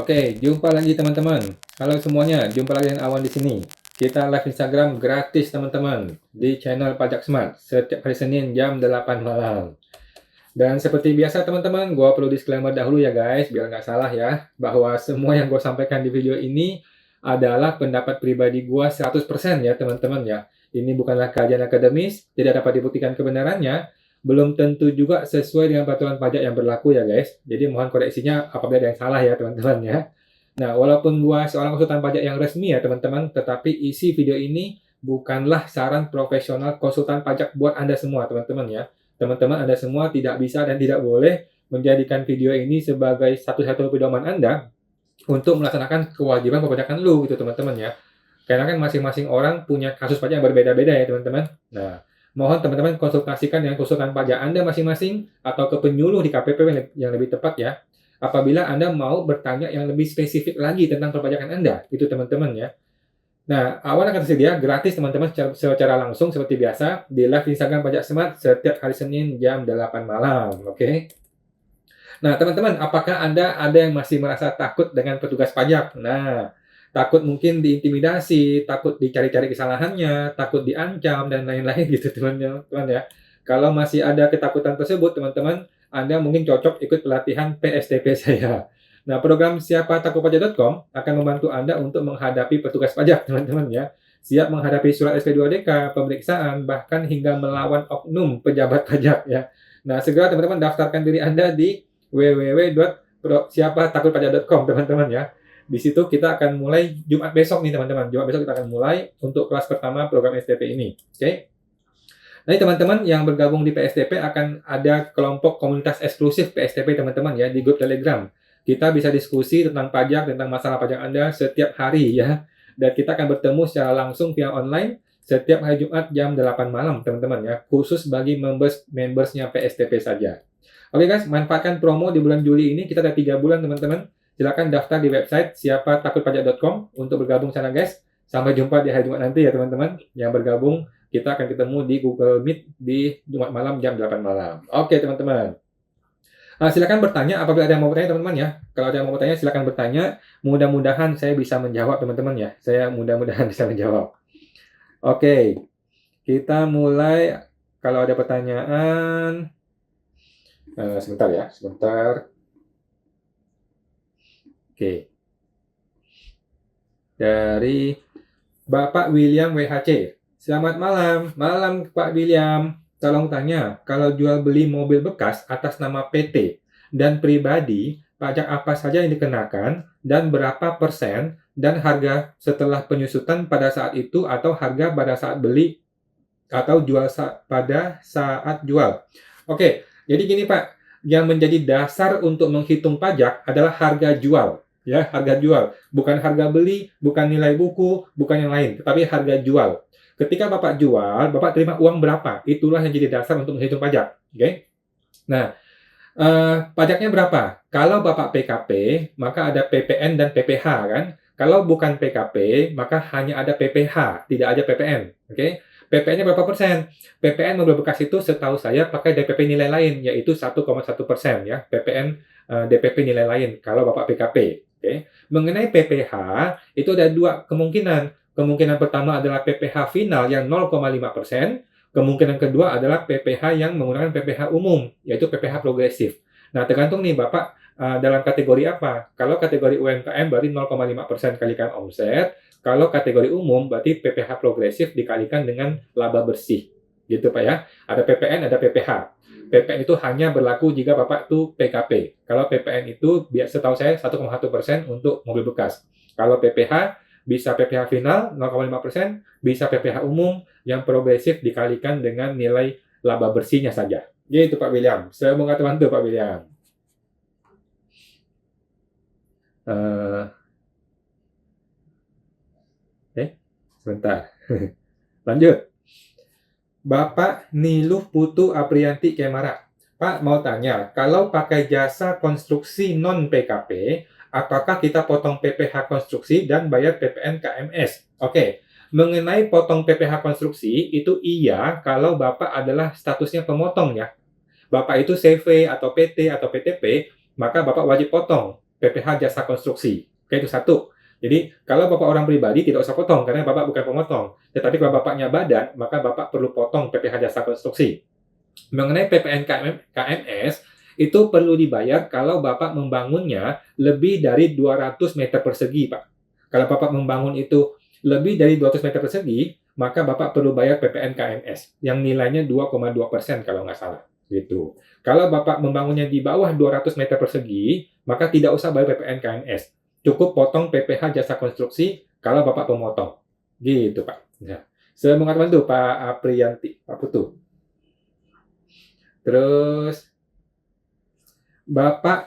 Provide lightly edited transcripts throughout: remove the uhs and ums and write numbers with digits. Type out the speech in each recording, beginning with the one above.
Oke, jumpa lagi teman-teman. Halo semuanya, jumpa lagi dengan Awan di sini. Kita live Instagram gratis teman-teman di channel Pajak Smart setiap hari Senin jam 8 malam. Dan seperti biasa teman-teman, gua perlu disclaimer dahulu ya guys, biar nggak salah ya, bahwa semua yang gue sampaikan di video ini adalah pendapat pribadi gua 100% ya teman-teman ya. Ini bukanlah kajian akademis, tidak dapat dibuktikan kebenarannya, belum tentu juga sesuai dengan peraturan pajak yang berlaku ya guys. Jadi mohon koreksinya apabila ada yang salah ya teman-teman ya. Nah, walaupun gua seorang konsultan pajak yang resmi ya teman-teman, tetapi isi video ini bukanlah saran profesional konsultan pajak buat Anda semua teman-teman ya. Teman-teman Anda semua tidak bisa dan tidak boleh menjadikan video ini sebagai satu-satunya pedoman Anda untuk melaksanakan kewajiban perpajakan lu gitu teman-teman ya. Karena kan masing-masing orang punya kasus pajak yang berbeda-beda ya teman-teman. Nah, mohon teman-teman konsultasikan dengan konsultan pajak Anda masing-masing atau ke penyuluh di KPP yang lebih tepat ya. Apabila Anda mau bertanya yang lebih spesifik lagi tentang perpajakan Anda, itu teman-teman ya. Nah, Awan akan tersedia gratis teman-teman secara langsung seperti biasa di live Instagram Pajak Smart setiap hari Senin jam 8 malam, oke? Nah, teman-teman, apakah Anda ada yang masih merasa takut dengan petugas pajak? Nah, takut mungkin diintimidasi, takut dicari-cari kesalahannya, takut diancam, dan lain-lain gitu, teman-teman ya. Kalau masih ada ketakutan tersebut, teman-teman, Anda mungkin cocok ikut pelatihan PSTP saya. Nah, program siapatakutpajak.com akan membantu Anda untuk menghadapi petugas pajak, teman-teman ya. Siap menghadapi surat SP2DK, pemeriksaan, bahkan hingga melawan oknum pejabat pajak ya. Nah, segera teman-teman daftarkan diri Anda di www.siapatakutpajak.com teman-teman ya. Di situ kita akan mulai Jumat besok nih teman-teman. Jumat besok kita akan mulai untuk kelas pertama program STP ini. Oke. Nah, teman-teman yang bergabung di PSTP akan ada kelompok komunitas eksklusif PSTP teman-teman ya di grup Telegram. Kita bisa diskusi tentang pajak, tentang masalah pajak Anda setiap hari ya. Dan kita akan bertemu secara langsung via online setiap hari Jumat jam 8 malam teman-teman ya. Khusus bagi membersnya PSTP saja. Oke guys, manfaatkan promo di bulan Juli ini. Kita ada 3 bulan teman-teman. Silakan daftar di website siapatakutpajak.com untuk bergabung sana guys. Sampai jumpa di hari Jumat nanti ya teman-teman. Yang bergabung, kita akan ketemu di Google Meet di Jumat malam jam 8 malam. Oke teman-teman. Silakan bertanya apabila ada yang mau bertanya teman-teman ya. Kalau ada yang mau bertanya silakan bertanya. Mudah-mudahan saya bisa menjawab teman-teman ya. Saya mudah-mudahan bisa menjawab. Oke. Kita mulai. Kalau ada pertanyaan, sebentar ya, sebentar. Oke. Dari Bapak William WHC. Selamat malam. Malam Pak William. Tolong tanya, kalau jual beli mobil bekas atas nama PT dan pribadi, pajak apa saja yang dikenakan dan berapa persen dan harga setelah penyusutan pada saat itu atau harga pada saat beli atau jual pada saat jual. Oke, jadi gini Pak, yang menjadi dasar untuk menghitung pajak adalah harga jual. Ya, harga jual. Bukan harga beli, bukan nilai buku, bukan yang lain, tetapi harga jual. Ketika Bapak jual, Bapak terima uang berapa? Itulah yang jadi dasar untuk menghitung pajak. Oke? Nah, pajaknya berapa? Kalau Bapak PKP, maka ada PPN dan PPH kan? Kalau bukan PKP, maka hanya ada PPH, tidak ada PPN. Oke? PPN-nya berapa persen? PPN mobil bekas itu setahu saya pakai DPP nilai lain, yaitu 1,1% ya. PPN DPP nilai lain kalau Bapak PKP. Oke? Mengenai PPH, itu ada 2 kemungkinan. Kemungkinan pertama adalah PPH final yang 0,5%. Kemungkinan kedua adalah PPH yang menggunakan PPH umum, yaitu PPH progresif. Nah, tergantung nih Bapak dalam kategori apa. Kalau kategori UMKM berarti 0,5% kalikan omset. Kalau kategori umum berarti PPH progresif dikalikan dengan laba bersih. Gitu Pak ya. Ada PPN, ada PPH. PPN itu hanya berlaku jika Bapak itu PKP. Kalau PPN itu setahu saya 1,1% untuk mobil bekas. Kalau PPH bisa PPH final 0,5%, bisa PPH umum yang progresif dikalikan dengan nilai laba bersihnya saja. Gitu Pak William. Semoga terbantu Pak William. Sebentar. Lanjut. Bapak Niluh Putu Aprianti Kemara. Pak mau tanya, kalau pakai jasa konstruksi non PKP, apakah kita potong PPH konstruksi dan bayar PPN KMS? Oke, mengenai potong PPH konstruksi, itu iya kalau Bapak adalah statusnya pemotong ya. Bapak itu CV atau PT atau PTP, maka Bapak wajib potong PPh jasa konstruksi. Oke, itu satu. Jadi, kalau Bapak orang pribadi tidak usah potong, karena Bapak bukan pemotong. Tetapi kalau Bapaknya badan, maka Bapak perlu potong PPh jasa konstruksi. Mengenai PPN KMS, itu perlu dibayar kalau Bapak membangunnya lebih dari 200 meter persegi, Pak. Kalau Bapak membangun itu lebih dari 200 meter persegi, maka Bapak perlu bayar PPN KMS, yang nilainya 2,2% kalau nggak salah. Gitu. Kalau Bapak membangunnya di bawah 200 meter persegi, maka tidak usah bayar PPN KMS. Cukup potong PPh jasa konstruksi kalau Bapak pemotong. Gitu, Pak. Nah, semoga terbantu, Pak Aprianti, Pak Putu. Terus,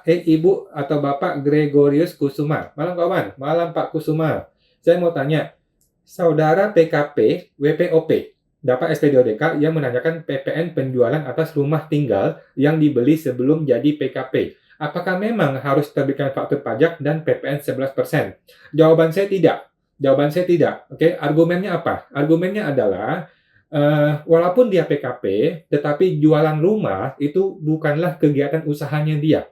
Ibu atau Bapak Gregorius Kusuma. Malam kawan, malam Pak Kusuma. Saya mau tanya, Saudara PKP WPOP dapat SPDODK yang menanyakan PPN penjualan atas rumah tinggal yang dibeli sebelum jadi PKP. Apakah memang harus terbitkan faktur pajak dan PPN 11%? Jawaban saya tidak. Jawaban saya tidak. Oke, argumennya apa? Argumennya adalah walaupun dia PKP, tetapi jualan rumah itu bukanlah kegiatan usahanya dia.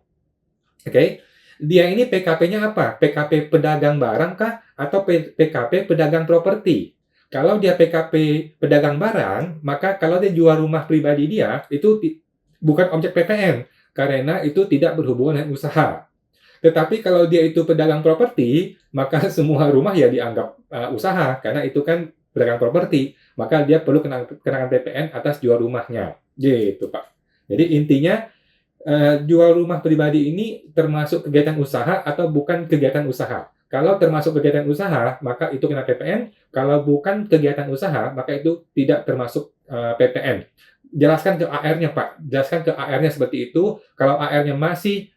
Oke, dia ini PKP-nya apa? PKP pedagang barang kah? Atau PKP pedagang properti? Kalau dia PKP pedagang barang, maka kalau dia jual rumah pribadi dia, itu bukan objek PPN, karena itu tidak berhubungan dengan usaha. Tetapi kalau dia itu pedagang properti, maka semua rumah ya dianggap usaha, karena itu kan pedagang properti, maka dia perlu kenakan PPN atas jual rumahnya. Gitu, Pak. Jadi intinya, jual rumah pribadi ini termasuk kegiatan usaha atau bukan kegiatan usaha. Kalau termasuk kegiatan usaha, maka itu kena PPN. Kalau bukan kegiatan usaha, maka itu tidak termasuk PPN. Jelaskan ke AR-nya, Pak. Jelaskan ke AR-nya seperti itu. Kalau AR-nya masih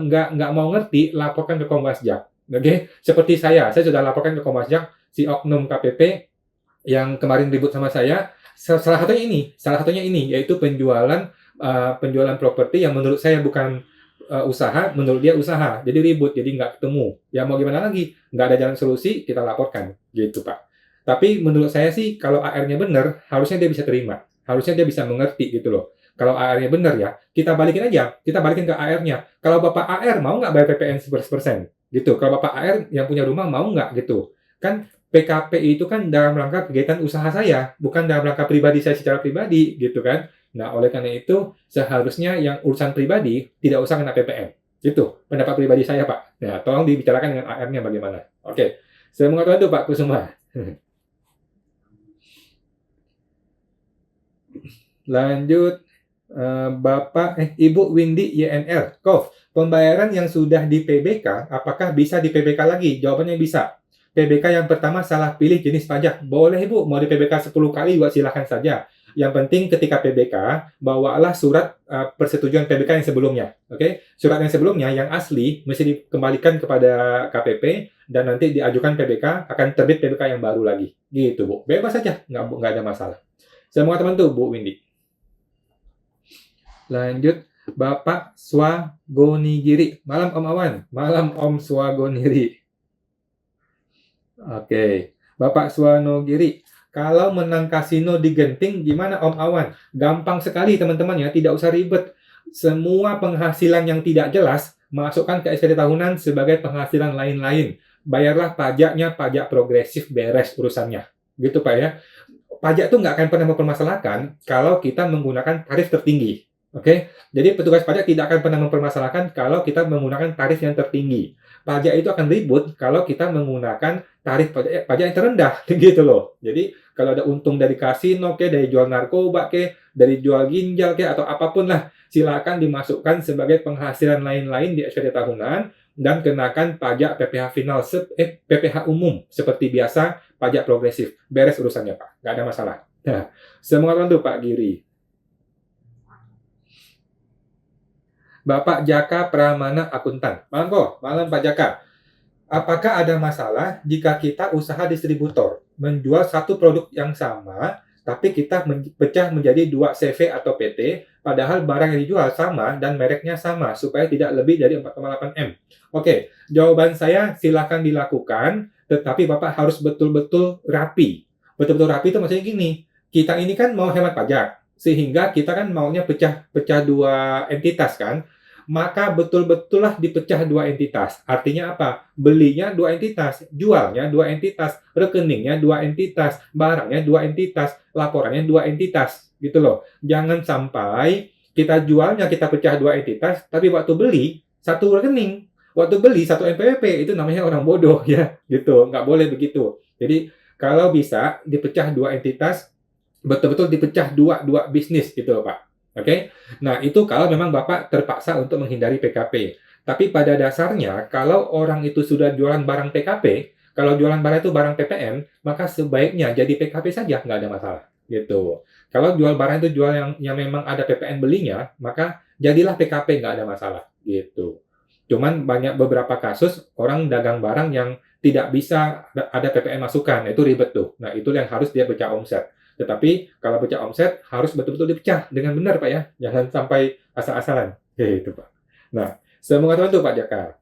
nggak mau ngerti, laporkan ke Komwasjak. Oke? Seperti saya sudah laporkan ke Komwasjak, si oknum KPP yang kemarin ribut sama saya. Salah satunya ini, yaitu penjualan properti yang menurut saya bukan usaha, menurut dia usaha. Jadi ribut, jadi nggak ketemu. Ya mau gimana lagi? Nggak ada jalan solusi, kita laporkan. Gitu, Pak. Tapi menurut saya sih, kalau AR-nya benar, harusnya dia bisa terima. Harusnya dia bisa mengerti gitu loh. Kalau AR-nya benar ya, kita balikin aja. Kita balikin ke AR-nya. Kalau Bapak AR mau nggak bayar PPN 11%? Gitu. Kalau Bapak AR yang punya rumah mau nggak gitu? Kan PKP itu kan dalam rangka kegiatan usaha saya, bukan dalam rangka pribadi saya secara pribadi, gitu kan. Nah, oleh karena itu, seharusnya yang urusan pribadi tidak usah kena PPN. Itu pendapat pribadi saya, Pak. Nah, tolong dibicarakan dengan AR-nya bagaimana. Oke. Saya mengatakan itu, Pak Kusuma. Lanjut, Ibu Windy YNR. Pembayaran yang sudah di PBK, apakah bisa di PBK lagi? Jawabannya bisa. PBK yang pertama salah pilih jenis pajak. Boleh, Ibu, mau di PBK 10 kali juga silahkan saja. Yang penting ketika PBK, bawalah surat persetujuan PBK yang sebelumnya. Oke? Surat yang sebelumnya, yang asli, mesti dikembalikan kepada KPP, dan nanti diajukan PBK, akan terbit PBK yang baru lagi. Gitu, Bu. Bebas saja, nggak ada masalah. Semoga teman-teman tuh, Bu Windy. Lanjut, Bapak Swagonigiri. Malam Om Awan. Malam Om Swagonigiri. Oke. Bapak Swanogiri. Kalau menang kasino di Genting, gimana Om Awan? Gampang sekali teman-teman ya, tidak usah ribet. Semua penghasilan yang tidak jelas, masukkan ke SPT tahunan sebagai penghasilan lain-lain. Bayarlah pajaknya, pajak progresif, beres urusannya. Gitu Pak ya. Pajak itu nggak akan pernah mempermasalahkan kalau kita menggunakan tarif tertinggi. Oke, jadi petugas pajak tidak akan pernah mempermasalahkan kalau kita menggunakan tarif yang tertinggi. Pajak itu akan ribut kalau kita menggunakan tarif pajak yang terendah, gitu loh. Jadi kalau ada untung dari kasino, dari jual narkoba, dari jual ginjal, atau apapun lah, silakan dimasukkan sebagai penghasilan lain-lain di SPT tahunan dan kenakan pajak PPh final, PPh umum seperti biasa, pajak progresif. Beres urusannya Pak, nggak ada masalah. Nah, semoga bantu Pak Giri. Bapak Jaka Pramana Akuntan. Malam Pak Jaka. Apakah ada masalah jika kita usaha distributor, menjual satu produk yang sama, tapi kita pecah menjadi 2 CV atau PT, padahal barang yang dijual sama dan mereknya sama, supaya tidak lebih dari 4,8 M? Oke, jawaban saya silakan dilakukan, tetapi Bapak harus betul-betul rapi. Betul-betul rapi itu maksudnya gini, kita ini kan mau hemat pajak, sehingga kita kan maunya pecah 2 entitas kan. maka betul-betullah dipecah dua entitas. Artinya apa? Belinya dua entitas, jualnya dua entitas, rekeningnya dua entitas, barangnya dua entitas, laporannya dua entitas, gitu loh. Jangan sampai kita jualnya kita pecah dua entitas, tapi waktu beli satu rekening, waktu beli satu NPWP, itu namanya orang bodoh ya, gitu. Nggak boleh begitu. Jadi kalau bisa dipecah dua entitas, betul-betul dipecah dua bisnis gitu loh, Pak. Oke? Nah, itu kalau memang Bapak terpaksa untuk menghindari PKP. Tapi pada dasarnya, kalau orang itu sudah jualan barang PKP, kalau jualan barang itu barang PPN, maka sebaiknya jadi PKP saja, nggak ada masalah. Gitu. Kalau jual barang itu jual yang memang ada PPN belinya, maka jadilah PKP, nggak ada masalah. Gitu. Cuman banyak beberapa kasus orang dagang barang yang tidak bisa ada PPN masukan, itu ribet tuh. Nah, itu yang harus dia pecah omset. Tetapi kalau pecah omset harus betul-betul dipecah dengan benar, Pak ya. Jangan sampai asal-asalan. Gitu, Pak. Nah, semoga terbantu Pak Jaka.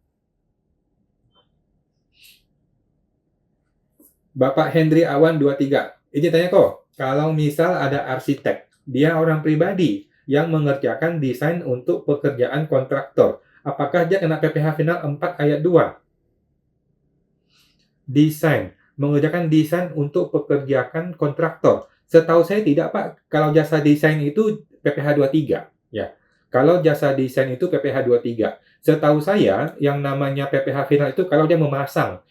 Bapak Hendri Awan 23. Izin tanya kok, kalau misal ada arsitek, dia orang pribadi yang mengerjakan desain untuk pekerjaan kontraktor, apakah dia kena PPh final 4 ayat 2? Desain, mengerjakan desain untuk pekerjaan kontraktor. Setahu saya tidak, Pak. Kalau jasa desain itu PPh 23, ya. Kalau jasa desain itu PPh 23. Setahu saya yang namanya PPh final itu kalau dia memasang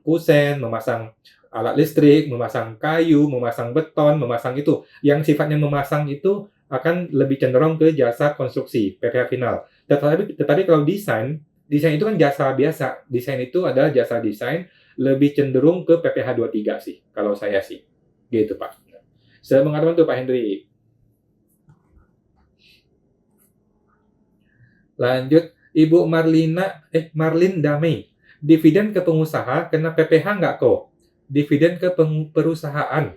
kusen, memasang alat listrik, memasang kayu, memasang beton, memasang itu. Yang sifatnya memasang itu akan lebih cenderung ke jasa konstruksi, PPh final. Tetapi kalau desain itu kan jasa biasa. Desain itu adalah jasa desain, lebih cenderung ke PPh 23 sih, kalau saya sih. Gitu, Pak. Semoga terbantu, Pak Hendri. Lanjut, Ibu Marlin Damai. Dividen ke pengusaha kena PPh nggak kok? Dividen ke perusahaan.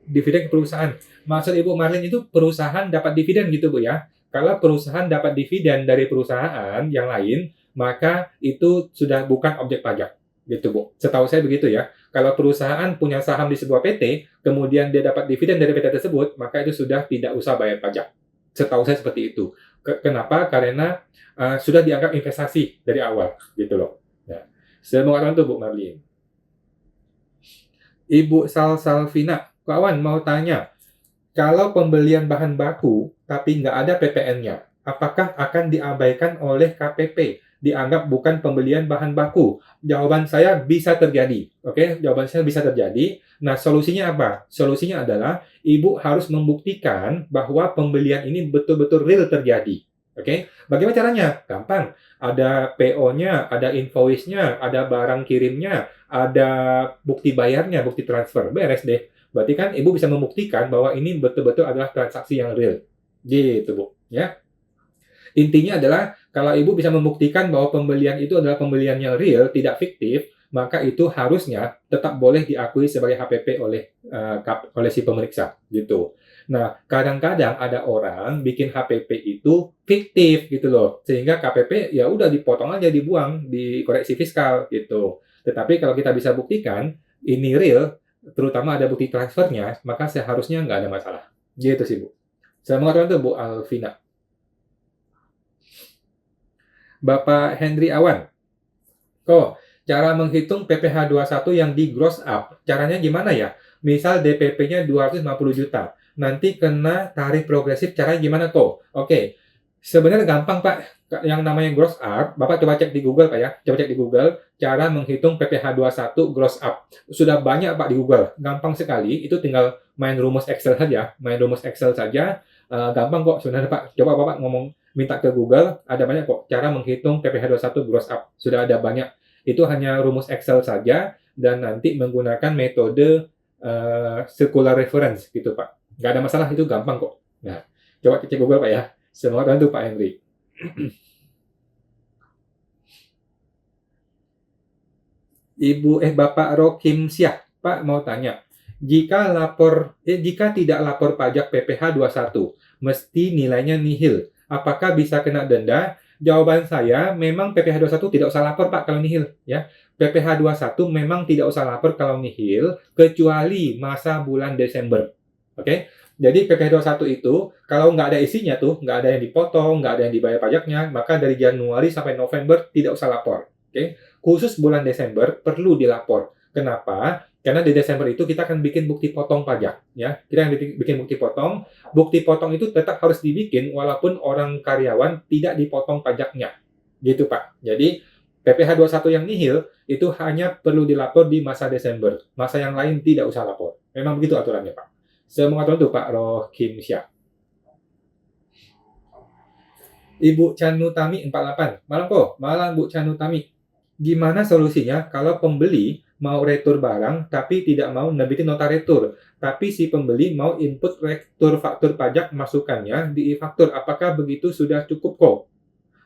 Dividen ke perusahaan. Maksud Ibu Marlin itu perusahaan dapat dividen gitu, Bu ya. Kalau perusahaan dapat dividen dari perusahaan yang lain, maka itu sudah bukan objek pajak. Gitu, Bu. Setahu saya begitu ya. Kalau perusahaan punya saham di sebuah PT, kemudian dia dapat dividen dari PT tersebut, maka itu sudah tidak usah bayar pajak. Setahu saya seperti itu. Kenapa? Karena sudah dianggap investasi dari awal, gitu loh. Ya. Semoga terbantu, Bu Marlin. Ibu Salvina, kawan mau tanya, kalau pembelian bahan baku tapi nggak ada PPN-nya, apakah akan diabaikan oleh KPP? Dianggap bukan pembelian bahan baku? Jawaban saya bisa terjadi. Oke, jawaban saya bisa terjadi. Nah, solusinya apa? Solusinya adalah Ibu harus membuktikan bahwa pembelian ini betul-betul real terjadi. Oke, bagaimana caranya? Gampang. Ada PO-nya, ada invoice-nya, ada barang kirimnya, ada bukti bayarnya, bukti transfer. Beres deh. Berarti kan Ibu bisa membuktikan bahwa ini betul-betul adalah transaksi yang real. Gitu, Bu. Ya. Intinya adalah kalau Ibu bisa membuktikan bahwa pembelian itu adalah pembelian yang real, tidak fiktif, maka itu harusnya tetap boleh diakui sebagai HPP oleh si pemeriksa, gitu. Nah, kadang-kadang ada orang bikin HPP itu fiktif gitu loh, sehingga KPP ya udah dipotong aja, dibuang, dikoreksi fiskal gitu. Tetapi kalau kita bisa buktikan ini real, terutama ada bukti transfernya, maka seharusnya nggak ada masalah. Gitu sih, Bu. Semoga terbantu, Bu Alvina. Bapak Hendri Awan. Kok, cara menghitung PPh 21 yang di gross up, caranya gimana ya? Misal DPP-nya 250 juta. Nanti kena tarif progresif, caranya gimana kok? Oke, sebenarnya gampang, Pak. Yang namanya gross up, Bapak coba cek di Google, Pak ya. Coba cek di Google, cara menghitung PPh 21 gross up. Sudah banyak, Pak, di Google. Gampang sekali, itu tinggal main rumus Excel saja. Main rumus Excel saja, gampang kok sebenarnya, Pak. Coba Bapak minta ke Google, ada banyak kok cara menghitung PPh 21 gross up. Sudah ada banyak. Itu hanya rumus Excel saja, dan nanti menggunakan metode circular reference, gitu, Pak. Nggak ada masalah, itu gampang kok. Nah, coba cek Google, Pak ya. Semoga bantu, Pak Henry. Bapak Rokim Syah, Pak mau tanya, jika tidak lapor pajak PPh 21, mesti nilainya nihil. Apakah bisa kena denda? Jawaban saya, memang PPh 21 tidak usah lapor, Pak, kalau nihil, ya. PPh 21 memang tidak usah lapor kalau nihil, kecuali masa bulan Desember. Oke? Jadi PPh 21 itu, kalau nggak ada isinya tuh, nggak ada yang dipotong, nggak ada yang dibayar pajaknya, maka dari Januari sampai November tidak usah lapor. Oke? Khusus bulan Desember perlu dilapor. Kenapa? Karena di Desember itu kita akan bikin bukti potong pajak. Ya, kita akan bikin bukti potong. Bukti potong itu tetap harus dibikin walaupun orang karyawan tidak dipotong pajaknya. Gitu, Pak. Jadi, PPh 21 yang nihil itu hanya perlu dilapor di masa Desember. Masa yang lain tidak usah lapor. Memang begitu aturannya, Pak. Semoga itu Pak Rohim Syah. Ibu Chanutami 48. Malam kok, malam Bu Chanutami. Gimana solusinya kalau pembeli mau retur barang tapi tidak mau nebitin nota retur, tapi si pembeli mau input retur faktur pajak masukannya di e-faktur, apakah begitu sudah cukup kok?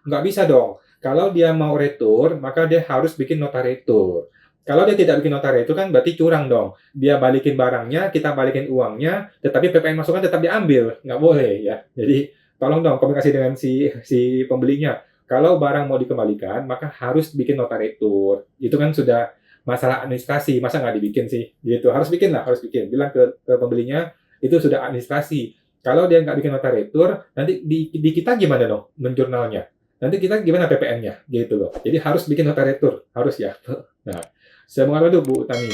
Nggak bisa dong. Kalau dia mau retur, maka dia harus bikin nota retur. Kalau dia tidak bikin nota retur kan berarti curang dong. Dia balikin barangnya, kita balikin uangnya, tetapi PPN masukan tetap diambil. Nggak boleh ya. Jadi tolong dong komunikasi dengan si pembelinya. Kalau barang mau dikembalikan, maka harus bikin nota retur. Itu kan sudah masalah administrasi, masa nggak dibikin sih? Gitu. Harus bikin lah, harus bikin. Bilang ke pembelinya, itu sudah administrasi. Kalau dia nggak bikin nota retur, nanti di kita gimana dong menjurnalnya? Nanti kita gimana PPN-nya? Gitu loh. Jadi harus bikin nota retur. Harus ya. Nah, semoga itu Bu Utami.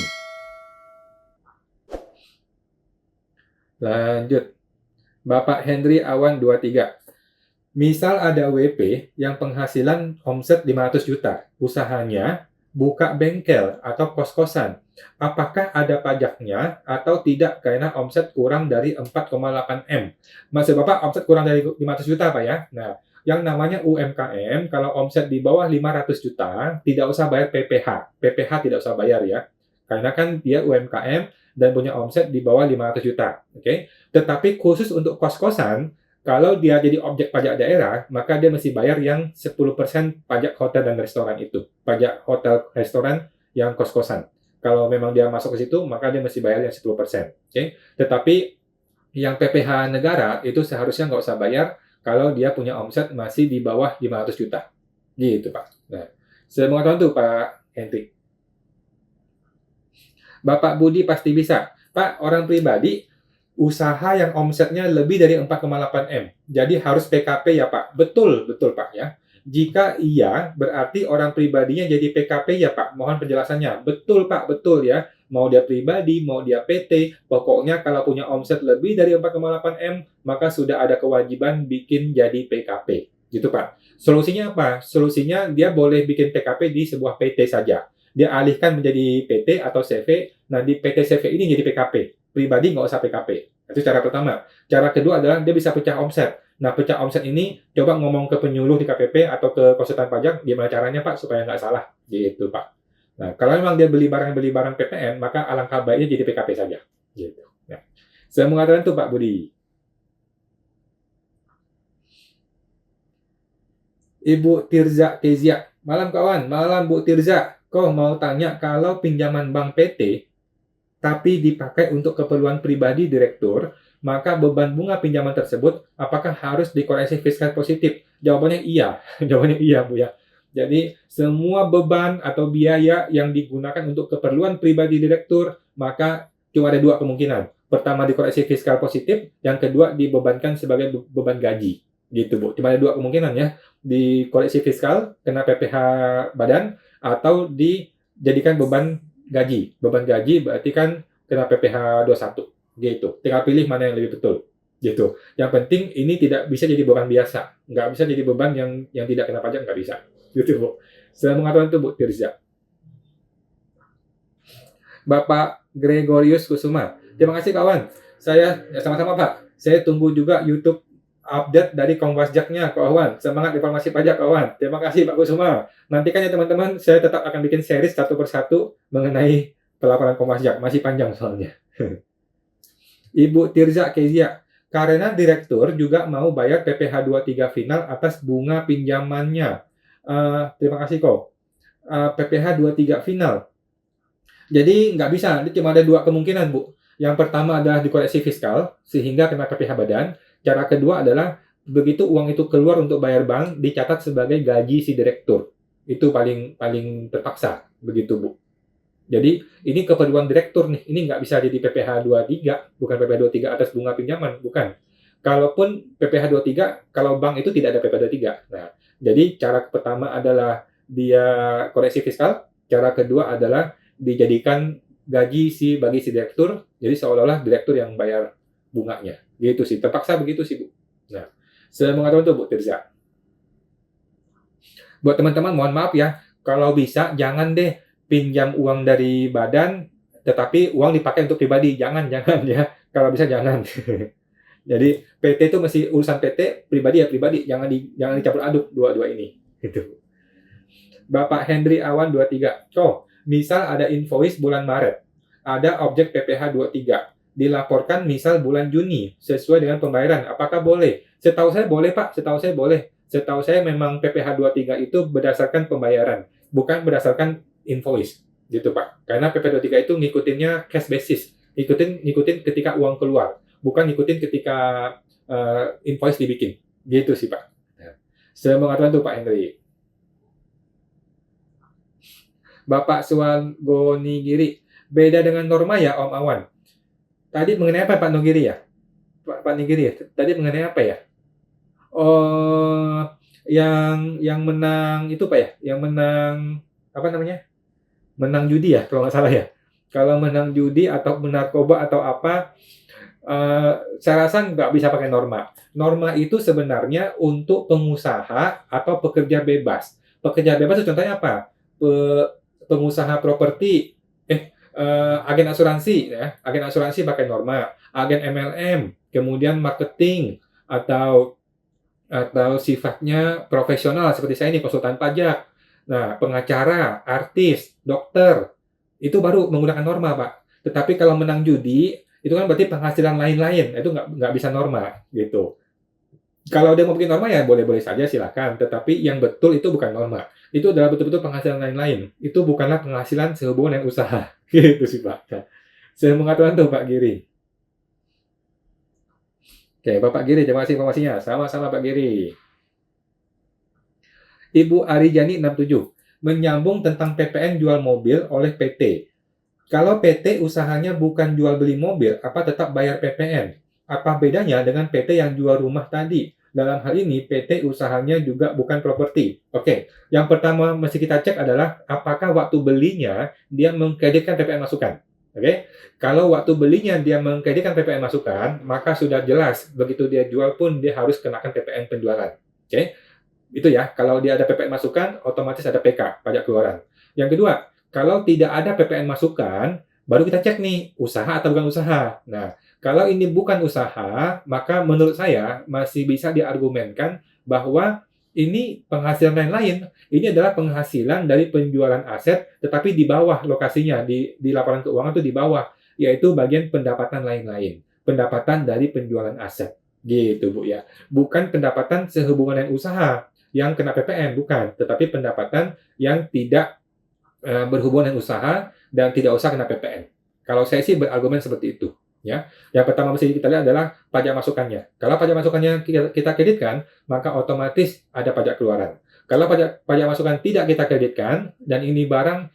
Lanjut. Bapak Henry Awan 23. Misal ada WP yang penghasilan omset 500 juta. Usahanya buka bengkel atau kos-kosan. Apakah ada pajaknya atau tidak karena omset kurang dari 4,8 M? Maksud Bapak omset kurang dari 500 juta Pak ya? Nah, yang namanya UMKM, kalau omset di bawah 500 juta, tidak usah bayar PPh. PPh tidak usah bayar ya. Karena kan dia UMKM dan punya omset di bawah 500 juta. Oke? Tetapi khusus untuk kos-kosan, kalau dia jadi objek pajak daerah, maka dia mesti bayar yang 10% pajak hotel dan restoran itu. Pajak hotel, restoran yang kos-kosan. Kalau memang dia masuk ke situ, maka dia mesti bayar yang 10%. Oke? Tetapi yang PPh negara itu seharusnya nggak usah bayar kalau dia punya omset masih di bawah 500 juta. Gitu, Pak. Nah, semoga tuh Pak Hendrik. Bapak Budi pasti bisa. Pak, orang pribadi, usaha yang omsetnya lebih dari 4,8 M. Jadi harus PKP ya, Pak. Betul, betul, Pak ya. Jika iya, berarti orang pribadinya jadi PKP ya, Pak. Mohon penjelasannya. Betul, Pak, betul ya. Mau dia pribadi, mau dia PT, pokoknya kalau punya omset lebih dari 4,8 M, maka sudah ada kewajiban bikin jadi PKP. Gitu, Pak. Solusinya apa? Solusinya dia boleh bikin PKP di sebuah PT saja. Dia alihkan menjadi PT atau CV, nah di PT CV ini jadi PKP. Pribadi nggak usah PKP. Itu cara pertama. Cara kedua adalah dia bisa pecah omset. Nah, pecah omset ini coba ngomong ke penyuluh di KPP atau ke konsultan pajak, gimana caranya Pak supaya nggak salah. Gitu, Pak. Nah, kalau memang dia beli barang PPN, maka alangkah baiknya jadi PKP saja. Gitu. Nah, saya mengatakan itu Pak Budi. Ibu Tirza Kezia. Malam kawan, malam Bu Tirza. Kau mau tanya kalau pinjaman bank PT tapi dipakai untuk keperluan pribadi direktur, maka beban bunga pinjaman tersebut apakah harus dikoreksi fiskal positif? Jawabannya iya. Jawabannya iya, Bu ya. Jadi, semua beban atau biaya yang digunakan untuk keperluan pribadi direktur, maka cuma ada dua kemungkinan. Pertama, dikoreksi fiskal positif, yang kedua, dibebankan sebagai beban gaji. Gitu, Bu. Cuma ada dua kemungkinan ya. Dikoreksi fiskal, kena PPh badan, atau dijadikan beban gaji. Beban gaji berarti kan kena PPh 21. Gitu. Tinggal pilih mana yang lebih betul. Gitu. Yang penting ini tidak bisa jadi beban biasa. Nggak bisa jadi beban yang tidak kena pajak, nggak bisa. Gitu, Bu. Saya mengatakan itu, Bu Tirza. Bapak Gregorius Kusuma. Terima kasih, kawan. Saya, ya sama-sama, Pak. Saya tunggu juga YouTube update dari Kompasjaknya, kawan. Semangat informasi pajak, kawan. Terima kasih, Pak Kusuma. Nantikan ya, teman-teman. Saya tetap akan bikin series satu persatu mengenai pelaporan Kompasjak. Masih panjang soalnya. Ibu Tirza Kezia. Karena direktur juga mau bayar PPh 23 final atas bunga pinjamannya. Terima kasih kok. PPh 23 final. Jadi nggak bisa, nanti cuma ada dua kemungkinan, Bu. Yang pertama adalah dikoreksi fiskal, sehingga kena PPh badan. Cara kedua adalah, begitu uang itu keluar untuk bayar bank, dicatat sebagai gaji si direktur. Itu paling terpaksa, begitu, Bu. Jadi ini keperluan direktur nih, ini nggak bisa jadi PPh 23, bukan PPh 23 atas bunga pinjaman, bukan. Kalaupun PPh 23, kalau bank itu tidak ada PPh 23. Nah, jadi cara pertama adalah dia koreksi fiskal, cara kedua adalah dijadikan gaji bagi si direktur, jadi seolah-olah direktur yang bayar bunganya. Gitu sih, terpaksa begitu sih, Bu. Nah, semoga teman-teman tuh, Bu Tirza. Buat teman-teman, mohon maaf ya, kalau bisa jangan deh pinjam uang dari badan, tetapi uang dipakai untuk pribadi. Jangan ya. Kalau bisa jangan. Jadi PT itu masih urusan PT, pribadi ya pribadi. Jangan dicampur aduk dua-dua ini. Gitu. Bapak Hendri Awan 23. Misal ada invoice bulan Maret. Ada objek PPh 23. Dilaporkan misal bulan Juni sesuai dengan pembayaran. Apakah boleh? Setahu saya boleh, Pak. Setahu saya boleh. Setahu saya memang PPh 23 itu berdasarkan pembayaran, bukan berdasarkan invoice. Gitu, Pak. Karena PPh 23 itu ngikutinnya cash basis. Ngikutin ketika uang keluar, bukan ngikutin ketika invoice dibikin. Gitu sih, Pak. Semoga tuh Pak Hendri. Bapak Suwangonigiri, beda dengan norma ya Om Awan. Tadi mengenai apa Pak Nogiri ya? Pak Nigiri ya? Tadi mengenai apa ya? Oh, yang menang itu Pak ya? Yang menang apa namanya? Menang judi ya kalau nggak salah ya. Kalau menang judi atau menarkoba atau apa, saya rasa nggak bisa pakai norma. Norma itu sebenarnya untuk pengusaha atau pekerja bebas. Pekerja bebas itu contohnya apa? Pengusaha properti, agen asuransi ya, agen asuransi pakai norma, agen MLM, kemudian marketing atau sifatnya profesional seperti saya ini konsultan pajak. Nah, pengacara, artis, dokter itu baru menggunakan norma, Pak. Tetapi kalau menang judi itu kan berarti penghasilan lain-lain, itu nggak bisa norma gitu. Kalau dia mau bikin norma ya boleh-boleh saja silakan, tetapi yang betul itu bukan norma. Itu adalah betul-betul penghasilan lain-lain. Itu bukanlah penghasilan sehubungan dengan usaha. Gitu sih Pak. Saya mengatakan tuh Pak Giri. Oke, Bapak Giri, terima kasih informasinya. Sama-sama Pak Giri. Ibu Arijani 67. Menyambung tentang PPN jual mobil oleh PT. Kalau PT usahanya bukan jual beli mobil, apa tetap bayar PPN? Apa bedanya dengan PT yang jual rumah tadi? Dalam hal ini, PT usahanya juga bukan properti. Oke, yang pertama mesti kita cek adalah apakah waktu belinya dia mengkreditkan PPN masukan. Oke, kalau waktu belinya dia mengkreditkan PPN masukan, maka sudah jelas begitu dia jual pun dia harus kenakan PPN penjualan. Oke, itu ya. Kalau dia ada PPN masukan, otomatis ada PK, pajak keluaran. Yang kedua, kalau tidak ada PPN masukan, baru kita cek nih, usaha atau bukan usaha. Nah, kalau ini bukan usaha, maka menurut saya masih bisa diargumenkan bahwa ini penghasilan lain-lain. Ini adalah penghasilan dari penjualan aset, tetapi di bawah lokasinya, di laporan keuangan itu di bawah, yaitu bagian pendapatan lain-lain. Pendapatan dari penjualan aset. Gitu, Bu ya. Bukan pendapatan sehubungan dengan usaha yang kena PPN, bukan. Tetapi pendapatan yang tidak berhubungan dengan usaha dan tidak usah kena PPN. Kalau saya sih berargumen seperti itu. Ya, yang pertama mesti kita lihat adalah pajak masukannya. Kalau pajak masukannya kita kreditkan, maka otomatis ada pajak keluaran. Kalau pajak masukan tidak kita kreditkan dan ini barang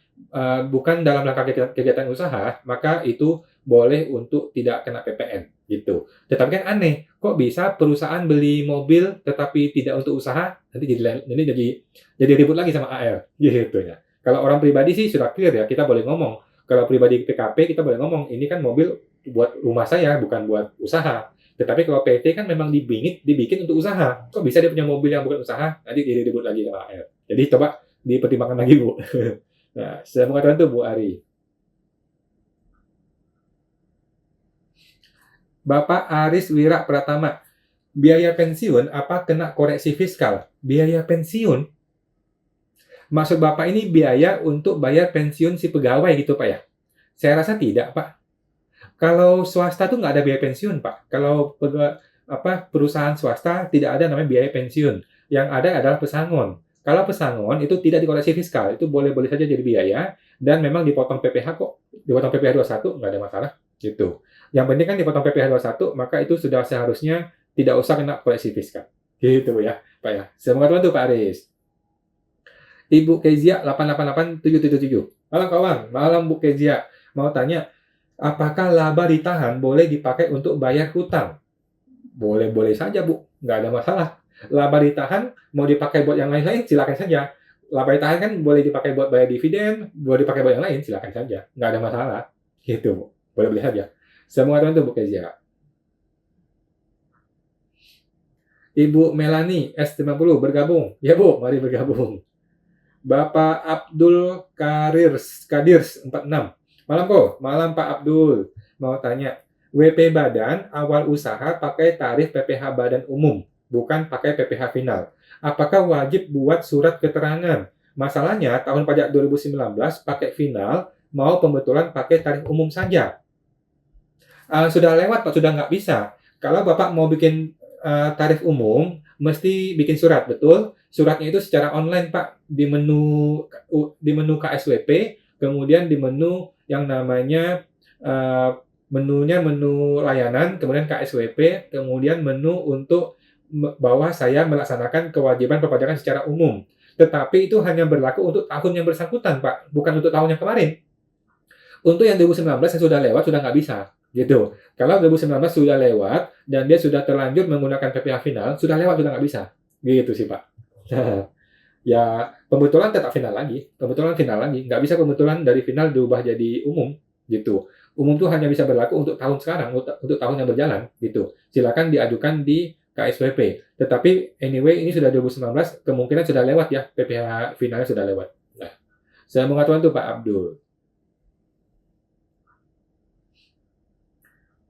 bukan dalam rangka kegiatan usaha, maka itu boleh untuk tidak kena PPN gitu. Tetapi kan aneh, kok bisa perusahaan beli mobil tetapi tidak untuk usaha? Nanti jadi ribut lagi sama AR gitu ya. Kalau orang pribadi sih sudah clear ya, kita boleh ngomong. Kalau pribadi PKP kita boleh ngomong, ini kan mobil buat rumah saya, bukan buat usaha. Tetapi kalau PT kan memang dibikin untuk usaha. Kok bisa dia punya mobil yang bukan usaha? Nanti jadi ribut lagi sama AR. Jadi coba dipertimbangkan lagi, Bu. Nah, saya mengatakan itu Bu Ari. Bapak Aris Wira Pratama, biaya pensiun apa kena koreksi fiskal? Biaya pensiun? Maksud Bapak ini biaya untuk bayar pensiun si pegawai gitu Pak ya? Saya rasa tidak Pak. Kalau swasta tuh nggak ada biaya pensiun Pak. Kalau perusahaan swasta tidak ada namanya biaya pensiun. Yang ada adalah pesangon. Kalau pesangon itu tidak dikoreksi fiskal, itu boleh-boleh saja jadi biaya dan memang dipotong PPh kok. Dipotong PPh 21 nggak ada masalah gitu. Yang penting kan dipotong PPh 21 maka itu sudah seharusnya tidak usah kena koreksi fiskal. Gitu ya, Pak ya. Semoga teman tuh Pak Aris. Ibu Kezia 888777. Malam kawan, malam Bu Kezia. Mau tanya, apakah laba ditahan boleh dipakai untuk bayar hutang? Boleh-boleh saja Bu, nggak ada masalah. Laba ditahan mau dipakai buat yang lain-lain silakan saja. Laba ditahan kan boleh dipakai buat bayar dividen, boleh dipakai buat yang lain silakan saja, nggak ada masalah. Gitu Bu, boleh-boleh saja. Semua teman itu Bu Kezia. Ibu Melani S50 bergabung. Ya Bu, mari bergabung. Bapak Abdul Kadirs 46. Malam kok, malam Pak Abdul. Mau tanya, WP Badan awal usaha pakai tarif PPh Badan Umum, bukan pakai PPh Final. Apakah wajib buat surat keterangan? Masalahnya tahun pajak 2019 pakai final, mau pembetulan pakai tarif umum saja. Sudah lewat Pak, sudah nggak bisa. Kalau Bapak mau bikin tarif umum, mesti bikin surat, betul? Suratnya itu secara online Pak, di menu KSWP, kemudian di menu yang namanya menunya menu layanan, kemudian KSWP, kemudian menu untuk bahwa saya melaksanakan kewajiban perpajakan secara umum. Tetapi itu hanya berlaku untuk tahun yang bersangkutan Pak, bukan untuk tahun yang kemarin. Untuk yang 2019 yang sudah lewat sudah nggak bisa, gitu. Kalau 2019 sudah lewat dan dia sudah terlanjur menggunakan PPh final, sudah lewat sudah nggak bisa, gitu sih Pak. Ya pembetulan tetap final lagi, nggak bisa pembetulan dari final diubah jadi umum, gitu. Umum tuh hanya bisa berlaku untuk tahun sekarang, untuk tahun yang berjalan, gitu. Silakan diajukan di KSWP. Tetapi anyway ini sudah 2019, kemungkinan sudah lewat ya, PPh finalnya sudah lewat. Nah, saya mengatakan tuh Pak Abdul.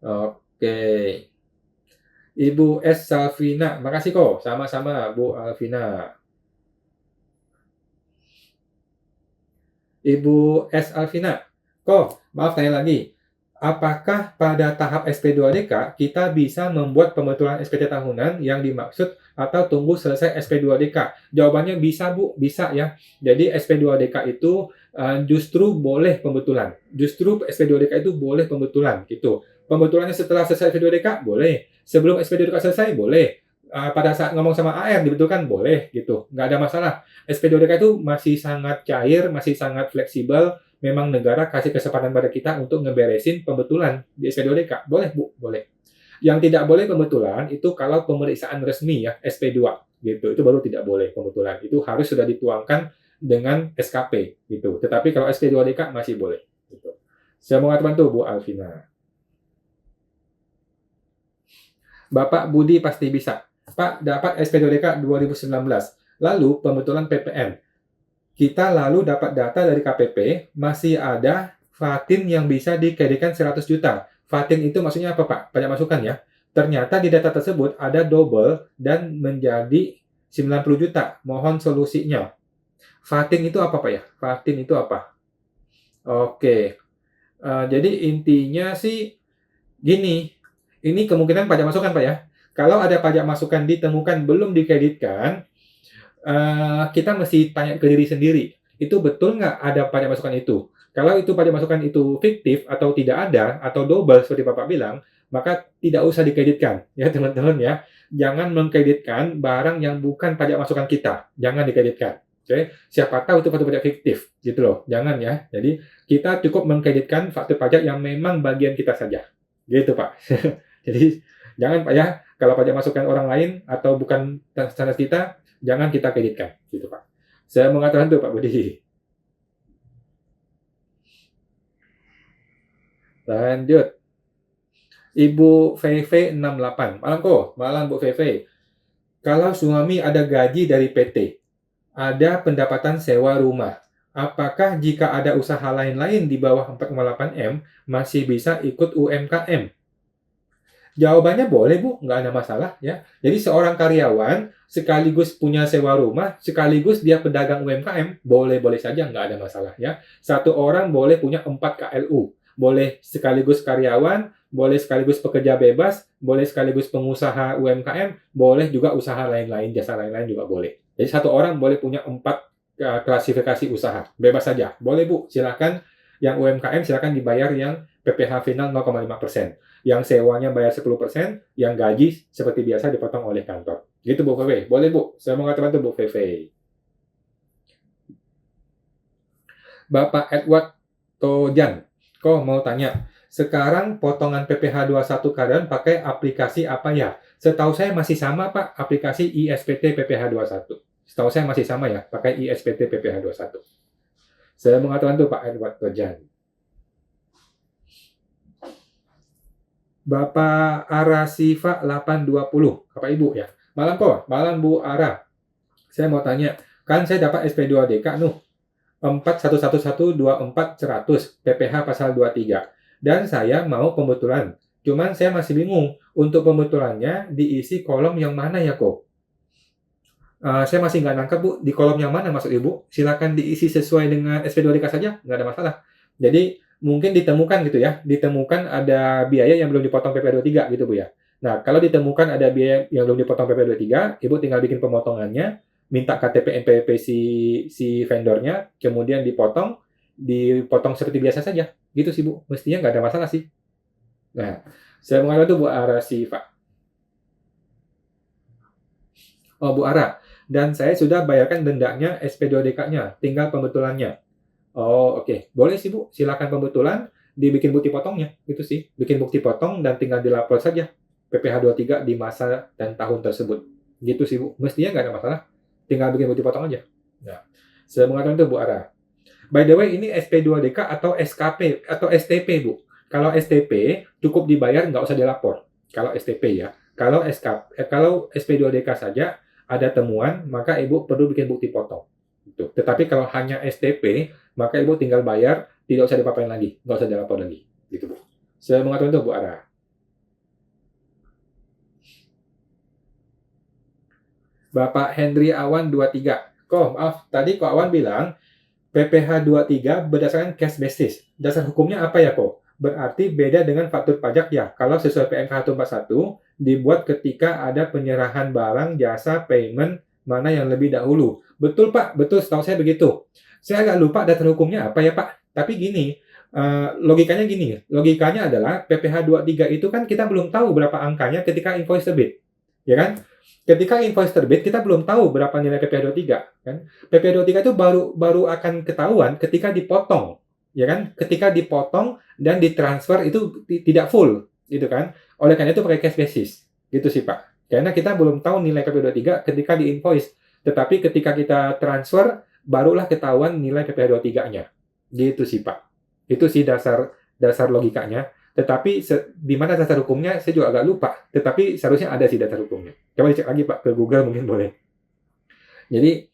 Oke. Ibu S. Salvina, makasih kok. Sama-sama, Bu Alvina. Ibu S. Alvina, kok, maaf tanya lagi. Apakah pada tahap SP2DK kita bisa membuat pembetulan SPT tahunan yang dimaksud atau tunggu selesai SP2DK? Jawabannya bisa, Bu. Bisa ya. Jadi SP2DK itu justru boleh pembetulan. Justru SP2DK itu boleh pembetulan gitu. Pembetulannya setelah selesai SP2DK boleh. Sebelum SP2DK selesai boleh. Pada saat ngomong sama AR dibetulkan boleh gitu. Nggak ada masalah. SP2DK itu masih sangat cair, masih sangat fleksibel. Memang negara kasih kesempatan pada kita untuk ngeberesin pembetulan di SP2DK. Boleh, Bu, boleh. Yang tidak boleh pembetulan itu kalau pemeriksaan resmi ya, SP2 gitu. Itu baru tidak boleh pembetulan. Itu harus sudah dituangkan dengan SKP gitu. Tetapi kalau SP2DK masih boleh gitu. Saya mau bantu Bu Alvina. Bapak Budi pasti bisa. Pak dapat SP2DK 2019. Lalu pembetulan PPN. Kita lalu dapat data dari KPP, masih ada Fatin yang bisa dikreditkan 100 juta. Fatin itu maksudnya apa Pak? Pajak masukan ya. Ternyata di data tersebut ada double dan menjadi 90 juta. Mohon solusinya. Fatin itu apa Pak ya? Fatin itu apa? Oke. Jadi intinya sih gini. Ini kemungkinan pajak masukan Pak ya. Kalau ada pajak masukan ditemukan belum dikreditkan, kita mesti tanya ke diri sendiri, itu betul nggak ada pajak masukan itu? Kalau itu pajak masukan itu fiktif atau tidak ada atau double seperti Bapak bilang, maka tidak usah dikreditkan ya teman-teman ya. Jangan mengkreditkan barang yang bukan pajak masukan kita, jangan dikreditkan. Oke, siapa tahu itu pajak fiktif gitu loh. Jangan ya. Jadi kita cukup mengkreditkan faktur pajak yang memang bagian kita saja. Gitu Pak. Jadi jangan Pak ya, kalau pajak masukan orang lain atau bukan standar kita, jangan kita kreditkan, gitu Pak. Saya mengatakan itu Pak Budi. Lanjut. Ibu VV 68. Malam kok, malam Bu VV. Kalau suami ada gaji dari PT, ada pendapatan sewa rumah, apakah jika ada usaha lain-lain di bawah 4,8 M masih bisa ikut UMKM? Jawabannya boleh Bu, nggak ada masalah ya. Jadi seorang karyawan sekaligus punya sewa rumah, sekaligus dia pedagang UMKM, boleh-boleh saja, nggak ada masalah ya. Satu orang boleh punya 4 KLU, boleh sekaligus karyawan, boleh sekaligus pekerja bebas, boleh sekaligus pengusaha UMKM, boleh juga usaha lain-lain, jasa lain-lain juga boleh. Jadi satu orang boleh punya 4 klasifikasi usaha, bebas saja. Boleh Bu, silakan yang UMKM silakan dibayar yang PPh final 0,5%. Yang sewanya bayar 10%, yang gaji seperti biasa dipotong oleh kantor. Gitu Bu VV. Boleh Bu, saya mau bantu Bu VV. Bapak Edward Tojan, kok mau tanya, sekarang potongan PPh 21 karyawan pakai aplikasi apa ya? Setahu saya masih sama, Pak, aplikasi ISPT PPh 21. Setahu saya masih sama ya, pakai ISPT PPh 21. Saya mengatakan tuh Pak Edward Tojan. Bapak Arasifa 820, Bapak Ibu ya. Malam kok, malam Bu Ara. Saya mau tanya, kan saya dapat SP2DK nuh, 411124 100 PPh pasal 23. Dan saya mau pembetulan. Cuman saya masih bingung, untuk pembetulannya diisi kolom yang mana ya kok? Saya masih nggak nangkep Bu, di kolom yang mana maksud Ibu? Silakan diisi sesuai dengan SP2DK saja, nggak ada masalah. Jadi mungkin ditemukan gitu ya, ditemukan ada biaya yang belum dipotong PP23 gitu Bu ya. Nah, kalau ditemukan ada biaya yang belum dipotong PP23, Ibu tinggal bikin pemotongannya, minta KTP NPWP si vendornya, kemudian dipotong seperti biasa saja. Gitu sih Bu, mestinya nggak ada masalah sih. Nah, saya mengatakan tuh Bu Ara si Pak. Oh Bu Ara, dan saya sudah bayarkan dendanya SP2DK-nya, tinggal pembetulannya. Oh, oke. Boleh sih, Bu. Silakan pembetulan, dibikin bukti potongnya. Itu sih. Bikin bukti potong dan tinggal dilapor saja PPh 23 di masa dan tahun tersebut. Gitu sih, Bu. Mestinya nggak ada masalah. Tinggal bikin bukti potong aja. Nah, saya mengatakan itu, Bu Ara. By the way, ini SP2DK atau SKP atau STP, Bu. Kalau STP, cukup dibayar, nggak usah dilapor. Kalau STP ya. Kalau SP2DK saja, ada temuan, maka Ibu perlu bikin bukti potong. Gitu. Tetapi kalau hanya STP, maka Ibu tinggal bayar, tidak usah dipapain lagi, nggak usah dilapor lagi. Gitu, Bu. Saya mengatakan itu, Bu Ara. Bapak Henry Awan 23. Maaf, tadi kok Awan bilang PPh 23 berdasarkan cash basis. Dasar hukumnya apa ya, kok? Berarti beda dengan faktur pajak ya. Kalau sesuai PMK 141, dibuat ketika ada penyerahan barang, jasa, payment, mana yang lebih dahulu. Betul, Pak. Betul, setahu saya begitu. Saya agak lupa dasar hukumnya apa ya, Pak. Tapi gini, logikanya gini. Logikanya adalah PPh 23 itu kan kita belum tahu berapa angkanya ketika invoice terbit. Ya kan? Ketika invoice terbit, kita belum tahu berapa nilai PPh 23. Kan? PPh 23 itu baru akan ketahuan ketika dipotong. Ya kan? Ketika dipotong dan ditransfer itu tidak full. Gitu kan? Oleh karena itu pakai cash basis. Gitu sih, Pak. Karena kita belum tahu nilai PPh 23 ketika di invoice. Tetapi ketika kita transfer, barulah ketahuan nilai PPh 23-nya. Gitu sih, Pak. Itu sih dasar logikanya. Tetapi di mana dasar hukumnya saya juga agak lupa. Tetapi seharusnya ada sih dasar hukumnya. Coba dicek lagi Pak ke Google mungkin boleh. Jadi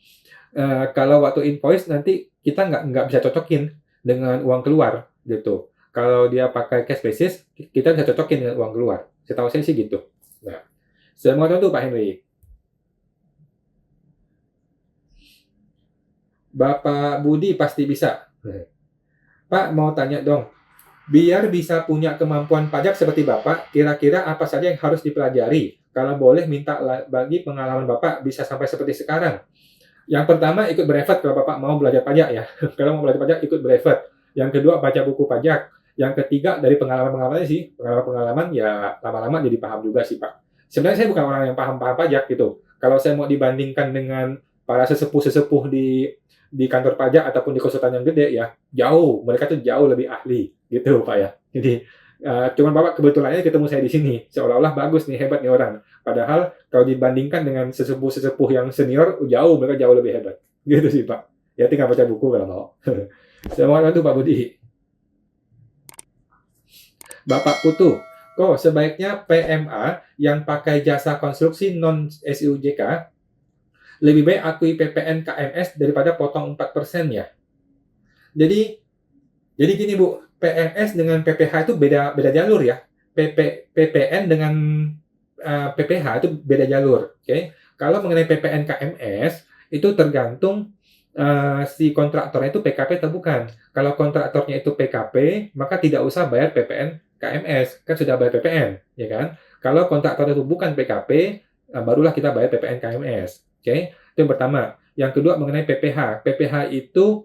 kalau waktu invoice nanti kita nggak bisa cocokin dengan uang keluar gitu. Kalau dia pakai cash basis, kita bisa cocokin dengan uang keluar. Setahu saya sih gitu. Nah, saya mau tahu tuh Pak Henry. Bapak Budi pasti bisa. Pak mau tanya dong. Biar bisa punya kemampuan pajak seperti Bapak, kira-kira apa saja yang harus dipelajari? Kalau boleh minta bagi pengalaman Bapak bisa sampai seperti sekarang. Yang pertama, ikut brevet kalau Bapak mau belajar pajak ya. Kalau mau belajar pajak, ikut brevet. Yang kedua, baca buku pajak. Yang ketiga, dari pengalaman-pengalaman sih. Pengalaman-pengalaman ya lama-lama jadi paham juga sih Pak. Sebenarnya saya bukan orang yang paham-paham pajak gitu. Kalau saya mau dibandingkan dengan para sesepuh-sesepuh di kantor pajak ataupun di konsultan yang gede ya, jauh. Mereka tuh jauh lebih ahli gitu Pak ya. Jadi cuman Bapak kebetulannya ketemu saya di sini. Seolah-olah bagus nih, hebat nih orang. Padahal kalau dibandingkan dengan sesepuh-sesepuh yang senior, jauh, mereka jauh lebih hebat. Gitu sih Pak. Ya tinggal baca buku kalau mau. Saya mau bantu Pak Budi. Bapak Putu, sebaiknya PMA yang pakai jasa konstruksi non-SUJK lebih baik akui PPN KMS daripada potong 4% ya. Jadi gini Bu, PMS dengan PPH itu beda jalur ya. PPN dengan PPH itu beda jalur. Oke. Kalau mengenai PPN KMS itu tergantung si kontraktornya itu PKP atau bukan. Kalau kontraktornya itu PKP, maka tidak usah bayar PPN KMS, kan sudah bayar PPN, ya kan? Kalau kontraktor itu bukan PKP, barulah kita bayar PPN KMS. Oke. Itu yang pertama. Yang kedua mengenai PPH. PPH itu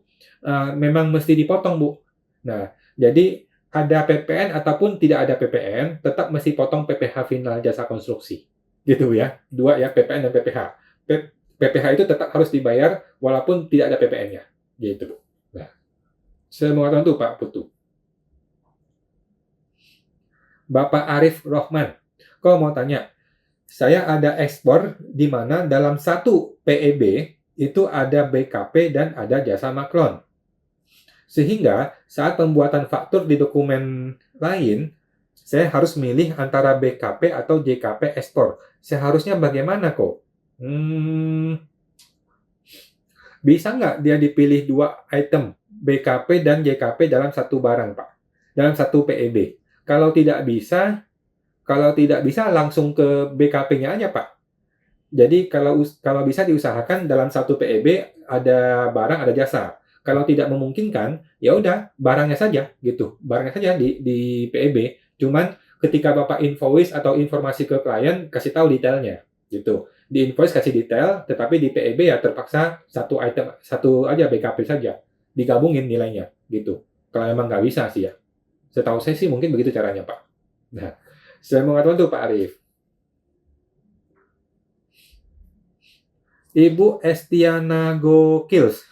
memang mesti dipotong, Bu. Nah, jadi ada PPN ataupun tidak ada PPN, tetap mesti potong PPH final jasa konstruksi. Gitu ya. Dua ya, PPN dan PPH. PPH itu tetap harus dibayar walaupun tidak ada PPN-nya. Gitu, Bu. Nah, Semoga tuh Pak Putu. Bapak Arif Rohman. Kok mau tanya, saya ada ekspor di mana dalam satu PEB itu ada BKP dan ada jasa maklon. Sehingga saat pembuatan faktur di dokumen lain, saya harus milih antara BKP atau JKP ekspor. Seharusnya bagaimana kok? Bisa nggak dia dipilih dua item, BKP dan JKP dalam satu barang, Pak? Dalam satu PEB. Kalau tidak bisa langsung ke BKP-nya aja, Pak. Jadi kalau bisa diusahakan dalam satu PEB ada barang, ada jasa. Kalau tidak memungkinkan, ya udah barangnya saja gitu. Barangnya saja di PEB. Cuman ketika Bapak invoice atau informasi ke klien, kasih tahu detailnya gitu. Di invoice kasih detail, tetapi di PEB ya terpaksa satu item, satu aja BKP saja. Digabungin nilainya gitu. Kalau emang nggak bisa sih ya. Setahu saya sih mungkin begitu caranya, Pak. Nah, saya mau ngatakan tuh Pak Arif. Ibu Estiana Gokils.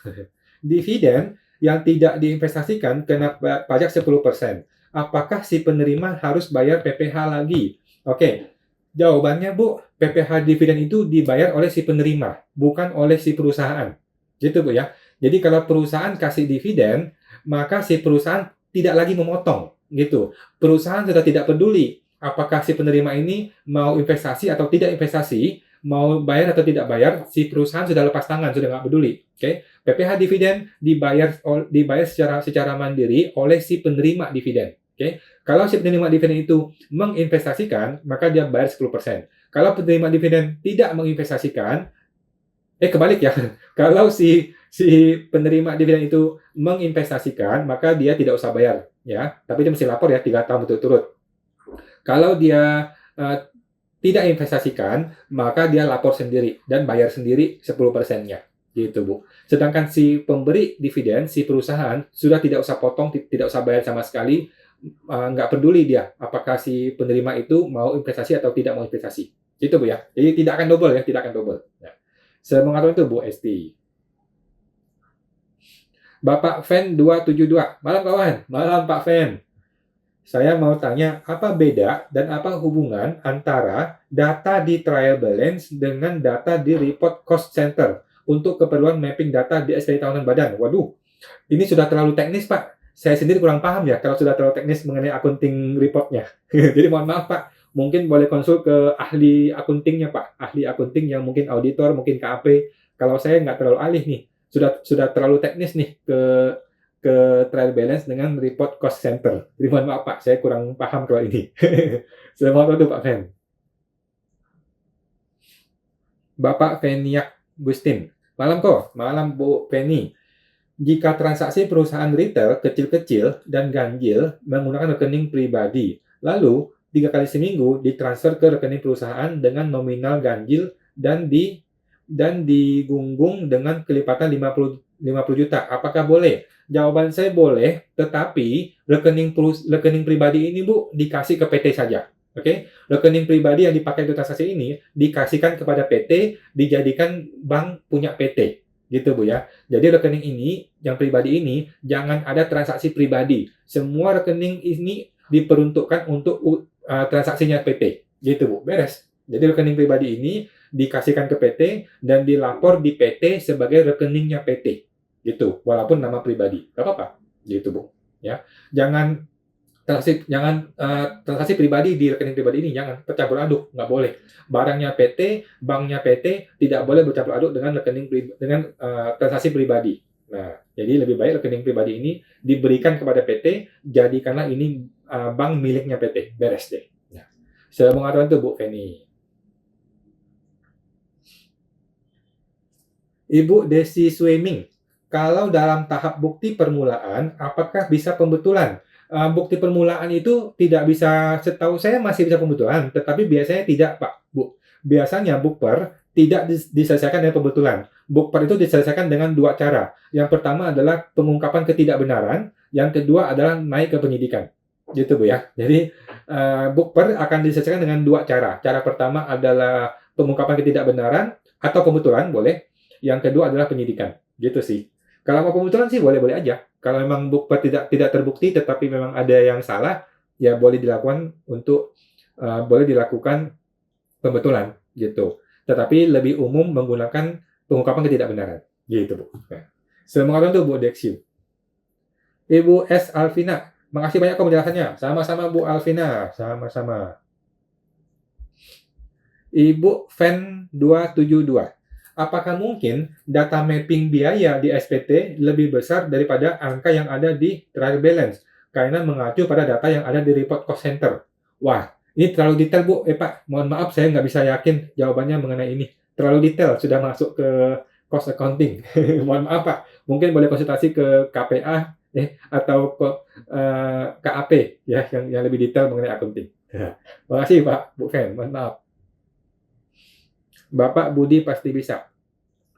Dividen yang tidak diinvestasikan kena pajak 10%. Apakah si penerima harus bayar PPh lagi? Oke, jawabannya Bu, PPh dividen itu dibayar oleh si penerima, bukan oleh si perusahaan. Gitu Bu ya. Jadi kalau perusahaan kasih dividen, maka si perusahaan tidak lagi memotong. Gitu. Perusahaan sudah tidak peduli apakah si penerima ini mau investasi atau tidak investasi, mau bayar atau tidak bayar, si perusahaan sudah lepas tangan, sudah nggak peduli. Oke, PPh dividen dibayar secara mandiri oleh si penerima dividen. Oke, kalau si penerima dividen itu menginvestasikan, maka dia bayar 10%. Kalau penerima dividen tidak menginvestasikan, kebalik ya. Kalau si penerima dividen itu menginvestasikan, maka dia tidak usah bayar ya. Tapi dia mesti lapor ya 3 tahun berturut-turut. Kalau dia tidak investasikan, maka dia lapor sendiri dan bayar sendiri 10%-nya. Gitu, Bu. Sedangkan si pemberi dividen, si perusahaan, sudah tidak usah potong, tidak usah bayar sama sekali, nggak peduli dia apakah si penerima itu mau investasi atau tidak mau investasi. Gitu, Bu ya. Jadi tidak akan double ya, tidak akan double. Nah, semoga itu Bu Esti. Bapak Fen 272. Malam kawan. Malam Pak Fen. Saya mau tanya, apa beda dan apa hubungan antara data di trial balance dengan data di report cost center untuk keperluan mapping data di SPI tahunan badan? Waduh, ini sudah terlalu teknis, Pak. Saya sendiri kurang paham ya kalau sudah terlalu teknis mengenai accounting reportnya. Jadi mohon maaf, Pak. Mungkin boleh konsul ke ahli accountingnya, Pak. Ahli accounting yang mungkin auditor, mungkin KAP. Kalau saya nggak terlalu ahli nih. Sudah terlalu teknis nih ke trial balance dengan report cost center. Jadi mohon maaf Pak, saya kurang paham kalau ini. Saya mohon maaf Pak Fen. Bapak Feniak Gustin. Malam kok, malam Bu Feni. Jika transaksi perusahaan retail kecil-kecil dan ganjil menggunakan rekening pribadi, lalu 3 kali seminggu ditransfer ke rekening perusahaan dengan nominal ganjil dan digunggung dengan kelipatan 50 juta. Apakah boleh? Jawaban saya boleh, tetapi rekening pribadi ini Bu dikasih ke PT saja. Oke, rekening pribadi yang dipakai untuk transaksi ini dikasihkan kepada PT, dijadikan bank punya PT. Gitu Bu ya. Jadi rekening ini yang pribadi ini jangan ada transaksi pribadi. Semua rekening ini diperuntukkan untuk transaksinya PT. Gitu Bu. Beres. Jadi rekening pribadi ini dikasihkan ke PT dan dilapor di PT sebagai rekeningnya PT. Gitu, walaupun nama pribadi. Gak apa-apa. Gitu, Bu. Ya. Jangan transaksi pribadi di rekening pribadi ini jangan bercampur aduk, nggak boleh. Barangnya PT, banknya PT tidak boleh bercampur aduk dengan transaksi pribadi. Nah, jadi lebih baik rekening pribadi ini diberikan kepada PT, jadikanlah ini bank miliknya PT. Beres deh. Nah, saya mau ngatakan itu Bu Feni. Ibu Desi Swimming. Kalau dalam tahap bukti permulaan, apakah bisa pembetulan? Bukti permulaan itu tidak bisa, setahu saya masih bisa pembetulan, tetapi biasanya tidak, Pak, Bu. Biasanya bukper tidak diselesaikan dengan pembetulan. Bukper itu diselesaikan dengan 2 cara. Yang pertama adalah pengungkapan ketidakbenaran, yang kedua adalah naik ke penyidikan. Gitu, Bu ya. Jadi, bukper akan diselesaikan dengan 2 cara. Cara pertama adalah pengungkapan ketidakbenaran atau pembetulan, boleh. Yang kedua adalah penyidikan. Gitu sih. Kalau mau pembetulan sih boleh-boleh aja. Kalau memang tidak terbukti tetapi memang ada yang salah, ya boleh dilakukan pembetulan gitu. Tetapi lebih umum menggunakan pengungkapan ketidakbenaran gitu, Bu. Nah, semoga membantu Bu Dexiu. Ibu S. Alvina, makasih banyak kok penjelasannya. Sama-sama Bu Alvina, sama-sama. Ibu Fen 272. Apakah mungkin data mapping biaya di SPT lebih besar daripada angka yang ada di trial balance karena mengacu pada data yang ada di report cost center? Wah, ini terlalu detail, Bu. Pak, mohon maaf saya nggak bisa yakin jawabannya mengenai ini. Terlalu detail, sudah masuk ke cost accounting. Mohon maaf, Pak. Mungkin boleh konsultasi ke KPA atau ke KAP ya yang lebih detail mengenai accounting. Terima kasih, Pak, Bu Fen. Mohon maaf. Bapak Budi pasti bisa.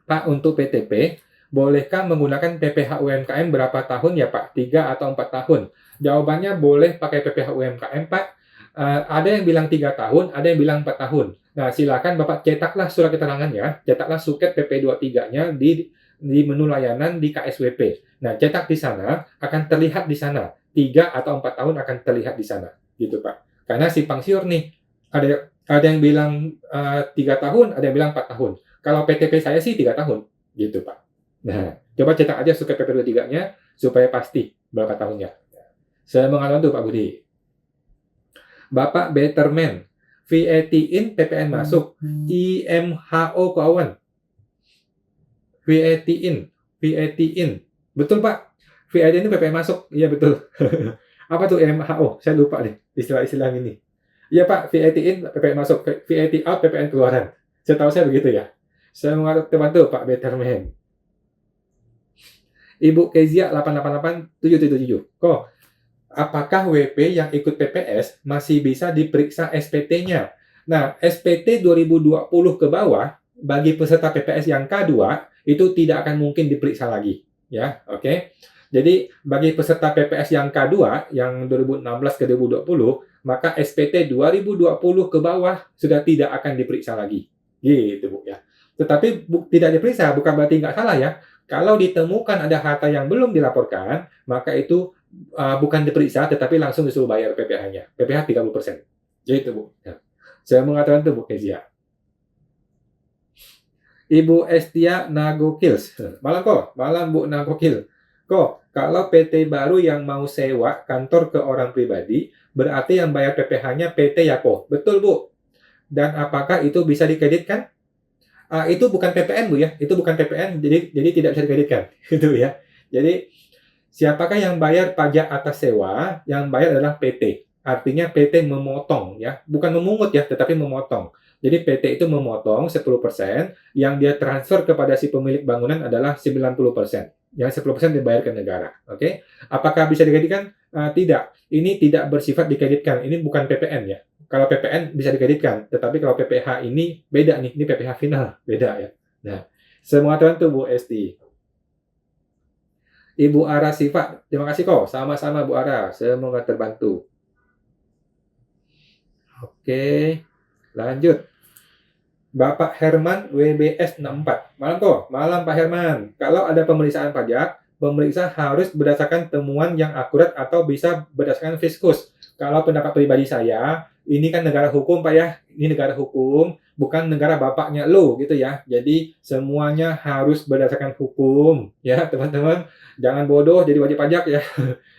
Pak, untuk PTP, bolehkah menggunakan PPh UMKM berapa tahun ya Pak? 3 atau 4 tahun? Jawabannya boleh pakai PPh UMKM Pak. Ada yang bilang 3 tahun, ada yang bilang 4 tahun. Nah, silakan Bapak cetaklah surat keterangannya, cetaklah suket PP23-nya di menu layanan di KSWP. Nah, cetak di sana, akan terlihat di sana. 3 atau 4 tahun akan terlihat di sana. Gitu Pak. Karena simpang siur nih, ada yang bilang 3 tahun, ada yang bilang 4 tahun. Kalau PTP saya sih 3 tahun, gitu Pak. Nah, coba cetak aja suket PP23-nya supaya pasti berapa tahunnya. Saya membantu Pak Budi. Bapak Betterman, VAT in PPN masuk, IMHO keuangan. VAT in. Betul Pak, VAT in itu PPN masuk, iya betul. Apa tuh IMHO? Saya lupa deh istilah-istilah ini. Iya Pak, VAT in PPN masuk, VAT out PPN keluaran. Setahu saya begitu ya. Saya membantu Pak Betterman. Ibu Kezia 888777. Kok apakah WP yang ikut PPS masih bisa diperiksa SPT-nya? Nah, SPT 2020 ke bawah bagi peserta PPS yang K2 itu tidak akan mungkin diperiksa lagi, ya. Oke. Jadi bagi peserta PPS yang K2 yang 2016 ke 2020, maka SPT 2020 ke bawah sudah tidak akan diperiksa lagi. Gitu, Bu ya. Tetapi tidak diperiksa bukan berarti nggak salah ya. Kalau ditemukan ada harta yang belum dilaporkan, maka itu bukan diperiksa tetapi langsung disuruh bayar PPh-nya. PPh 30%. Gitu, Bu. Ya. Saya mengatakan itu Bu Kezia. Ibu Estia Nagokils. Malam kok, malam Bu Nagokil. Kok, kalau PT baru yang mau sewa kantor ke orang pribadi, berarti yang bayar PPh-nya PT Yako. Betul, Bu. Dan apakah itu bisa dikreditkan? Itu bukan PPN, Bu ya. Itu bukan PPN, jadi tidak bisa dikreditkan. Gitu ya. Jadi, siapakah yang bayar pajak atas sewa? Yang bayar adalah PT. Artinya PT memotong ya, bukan memungut ya, tetapi memotong. Jadi PT itu memotong 10%, yang dia transfer kepada si pemilik bangunan adalah 90%. Yang 10% dibayar ke negara. Oke? Apakah bisa dikreditkan? Tidak. Ini tidak bersifat dikreditkan. Ini bukan PPN ya. Kalau PPN bisa dikreditkan, tetapi kalau PPh ini beda nih. Ini PPh final, beda ya. Nah, semua tuh Bu Esti. Ibu Ara Siva, terima kasih kok. Sama-sama Bu Ara, semoga terbantu. Oke, lanjut. Bapak Herman WBS 64. Malam kok, malam Pak Herman. Kalau ada pemeriksaan pajak, pemeriksa harus berdasarkan temuan yang akurat atau bisa berdasarkan fiskus. Kalau pendapat pribadi saya, ini kan negara hukum Pak ya. Ini negara hukum, bukan negara bapaknya lo gitu ya. Jadi semuanya harus berdasarkan hukum ya teman-teman. Jangan bodoh jadi wajib pajak ya.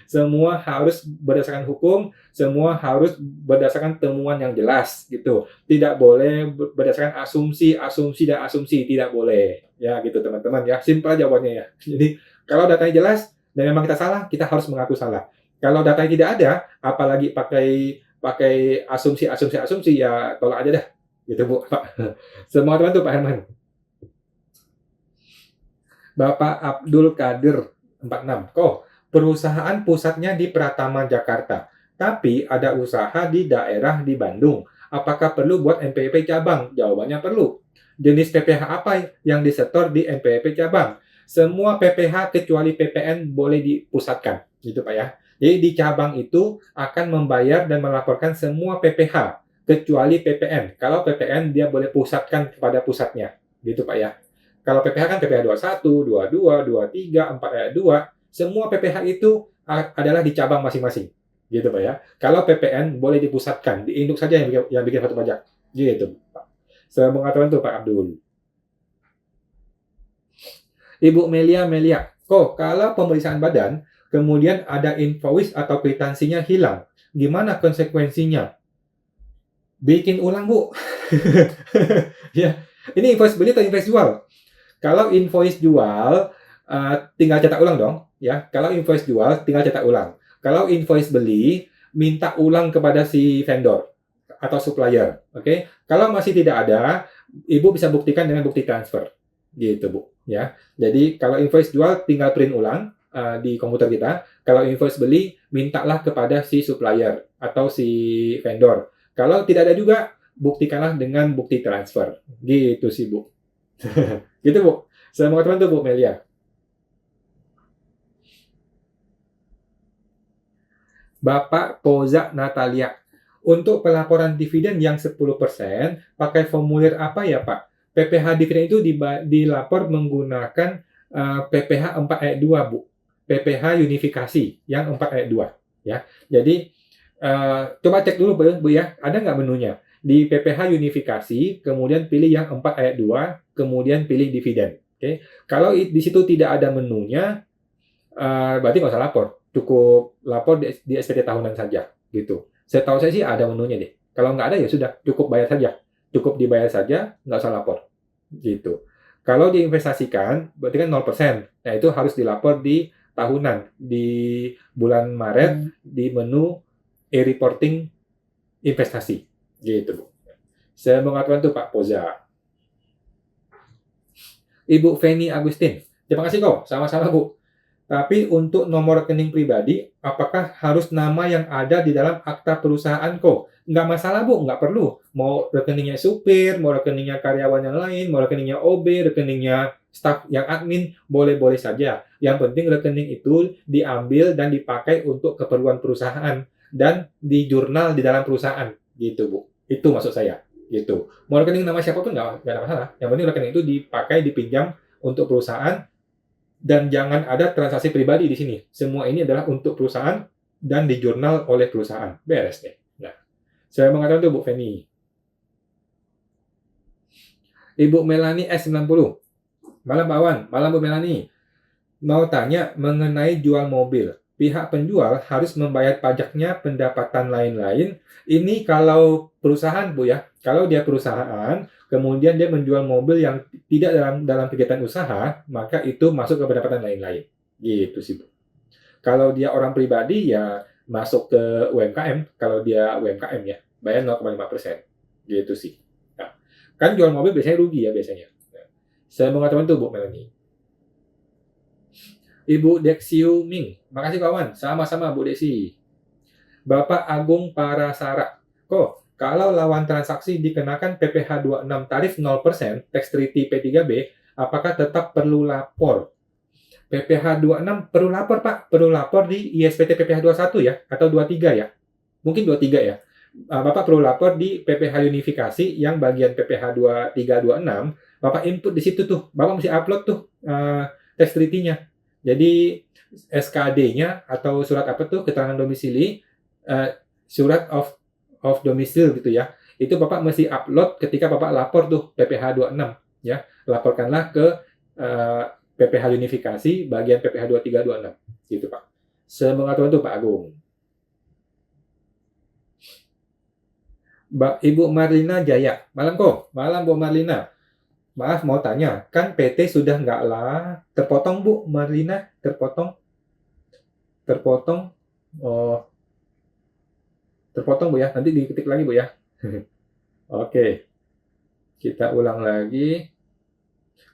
Semua harus berdasarkan hukum, semua harus berdasarkan temuan yang jelas gitu. Tidak boleh berdasarkan asumsi, dan asumsi, tidak boleh. Ya gitu teman-teman ya. Simpel jawabannya ya. Jadi kalau datanya jelas dan memang kita salah, kita harus mengaku salah. Kalau datanya tidak ada, apalagi pakai asumsi ya tolak aja dah. Gitu Bu, Pak. Semua teman tuh Pak Herman. Bapak Abdul Kadir 46. Kok perusahaan pusatnya di Pratama Jakarta, tapi ada usaha di daerah di Bandung. Apakah perlu buat NPWP cabang? Jawabannya perlu. Jenis PPh apa yang disetor di NPWP cabang? Semua PPh kecuali PPN boleh dipusatkan, gitu Pak ya. Jadi di cabang itu akan membayar dan melaporkan semua PPh kecuali PPN. Kalau PPN dia boleh pusatkan kepada pusatnya, gitu Pak ya. Kalau PPh kan PPh 21, 22, 23, 4 ayat 2, semua PPh itu adalah di cabang masing-masing. Gitu Pak ya. Kalau PPN boleh dipusatkan, di induk saja yang bikin faktur pajak. Gitu Pak. Saya mengatakan itu Pak Abdul. Ibu Melia, kok kalau pemeriksaan badan, kemudian ada invoice atau kwitansinya hilang, gimana konsekuensinya? Bikin ulang, Bu. Ya, ini invoice beli atau invoice jual? Kalau invoice jual, tinggal cetak ulang dong. Ya, kalau invoice jual, tinggal cetak ulang. Kalau invoice beli, minta ulang kepada si vendor atau supplier. Oke, kalau masih tidak ada, Ibu bisa buktikan dengan bukti transfer. Gitu, Bu. Ya, jadi kalau invoice jual, tinggal print ulang di komputer kita. Kalau invoice beli, mintalah kepada si supplier atau si vendor. Kalau tidak ada juga, buktikanlah dengan bukti transfer. Gitu sih, Bu. Gitu, Bu. Selamat teman tuh, Bu Melia. Bapak Poza Natalia. Untuk pelaporan dividen yang 10%, pakai formulir apa ya, Pak? PPh dividen itu dilapor menggunakan PPh 4 ayat 2, Bu. PPh unifikasi yang 4 ayat 2. Ya. Jadi, coba cek dulu, Bu ya. Ada nggak menunya? Di PPh unifikasi, kemudian pilih yang 4 ayat 2, kemudian pilih dividen. Oke. Kalau di situ tidak ada menunya, berarti nggak usah lapor. Cukup lapor di SPT tahunan saja. Gitu. Setahu saya sih ada menunya deh. Kalau nggak ada ya sudah, cukup bayar saja. Cukup dibayar saja, nggak usah lapor. Gitu. Kalau diinvestasikan, berarti kan 0%. Nah, itu harus dilapor di tahunan. Di bulan Maret, di menu e-reporting investasi. Gitu, Bu. Saya mengatakan itu Pak Poza. Ibu Feni Agustin. Terima kasih kok. Sama-sama, Bu. Tapi untuk nomor rekening pribadi, apakah harus nama yang ada di dalam akta perusahaan kok? Nggak masalah, Bu. Nggak perlu. Mau rekeningnya supir, mau rekeningnya karyawan yang lain, mau rekeningnya OB, rekeningnya staf yang admin, boleh-boleh saja. Yang penting rekening itu diambil dan dipakai untuk keperluan perusahaan. Dan di jurnal di dalam perusahaan. Gitu, Bu. Itu maksud saya. Gitu. Mau rekening nama siapapun nggak ada masalah. Yang penting rekening itu dipakai, dipinjam untuk perusahaan, dan jangan ada transaksi pribadi di sini. Semua ini adalah untuk perusahaan dan di jurnal oleh perusahaan. Beres deh. Nah, saya mengatakan itu Bu Feni. Ibu Melani S90. Malam Pak Wan. Malam Bu Melani. Mau tanya mengenai jual mobil. Pihak penjual harus membayar pajaknya, pendapatan lain-lain. Ini kalau perusahaan, Bu ya. Kalau dia perusahaan, kemudian dia menjual mobil yang tidak dalam kegiatan usaha, maka itu masuk ke pendapatan lain-lain. Gitu sih, Bu. Kalau dia orang pribadi, ya masuk ke UMKM. Kalau dia UMKM ya, bayar 0,5%. Gitu sih. Nah, kan jual mobil biasanya rugi ya biasanya. Nah, saya mengatakan itu, Bu Melanie. Ibu Deksiu Ming. Makasih kawan. Sama-sama Bu Deksi. Bapak Agung Parasara. Kok, kalau lawan transaksi dikenakan PPh 26 tarif 0%, tax treaty P3B, apakah tetap perlu lapor? PPh 26 perlu lapor, Pak. Perlu lapor di ISPT PPh 21 ya, atau 23 ya. Mungkin 23 ya. Bapak perlu lapor di PPh unifikasi yang bagian PPh 23 26. Bapak input di situ tuh. Bapak mesti upload tuh tax treaty-nya. Jadi SKD-nya atau surat apa tuh, keterangan domisili, surat of domicile gitu ya. Itu Bapak mesti upload ketika Bapak lapor tuh PPh 26 ya. Laporkanlah ke PPh unifikasi bagian PPh 23 26 gitu, Pak. Semoga tuh Pak Agung. Ibu Marlina Jaya. Malam kok. Malam Bu Marlina. Maaf mau tanya, kan PT sudah nggak lah terpotong Bu Marlina, terpotong, oh terpotong Bu ya, nanti diketik lagi Bu ya. Oke, kita ulang lagi,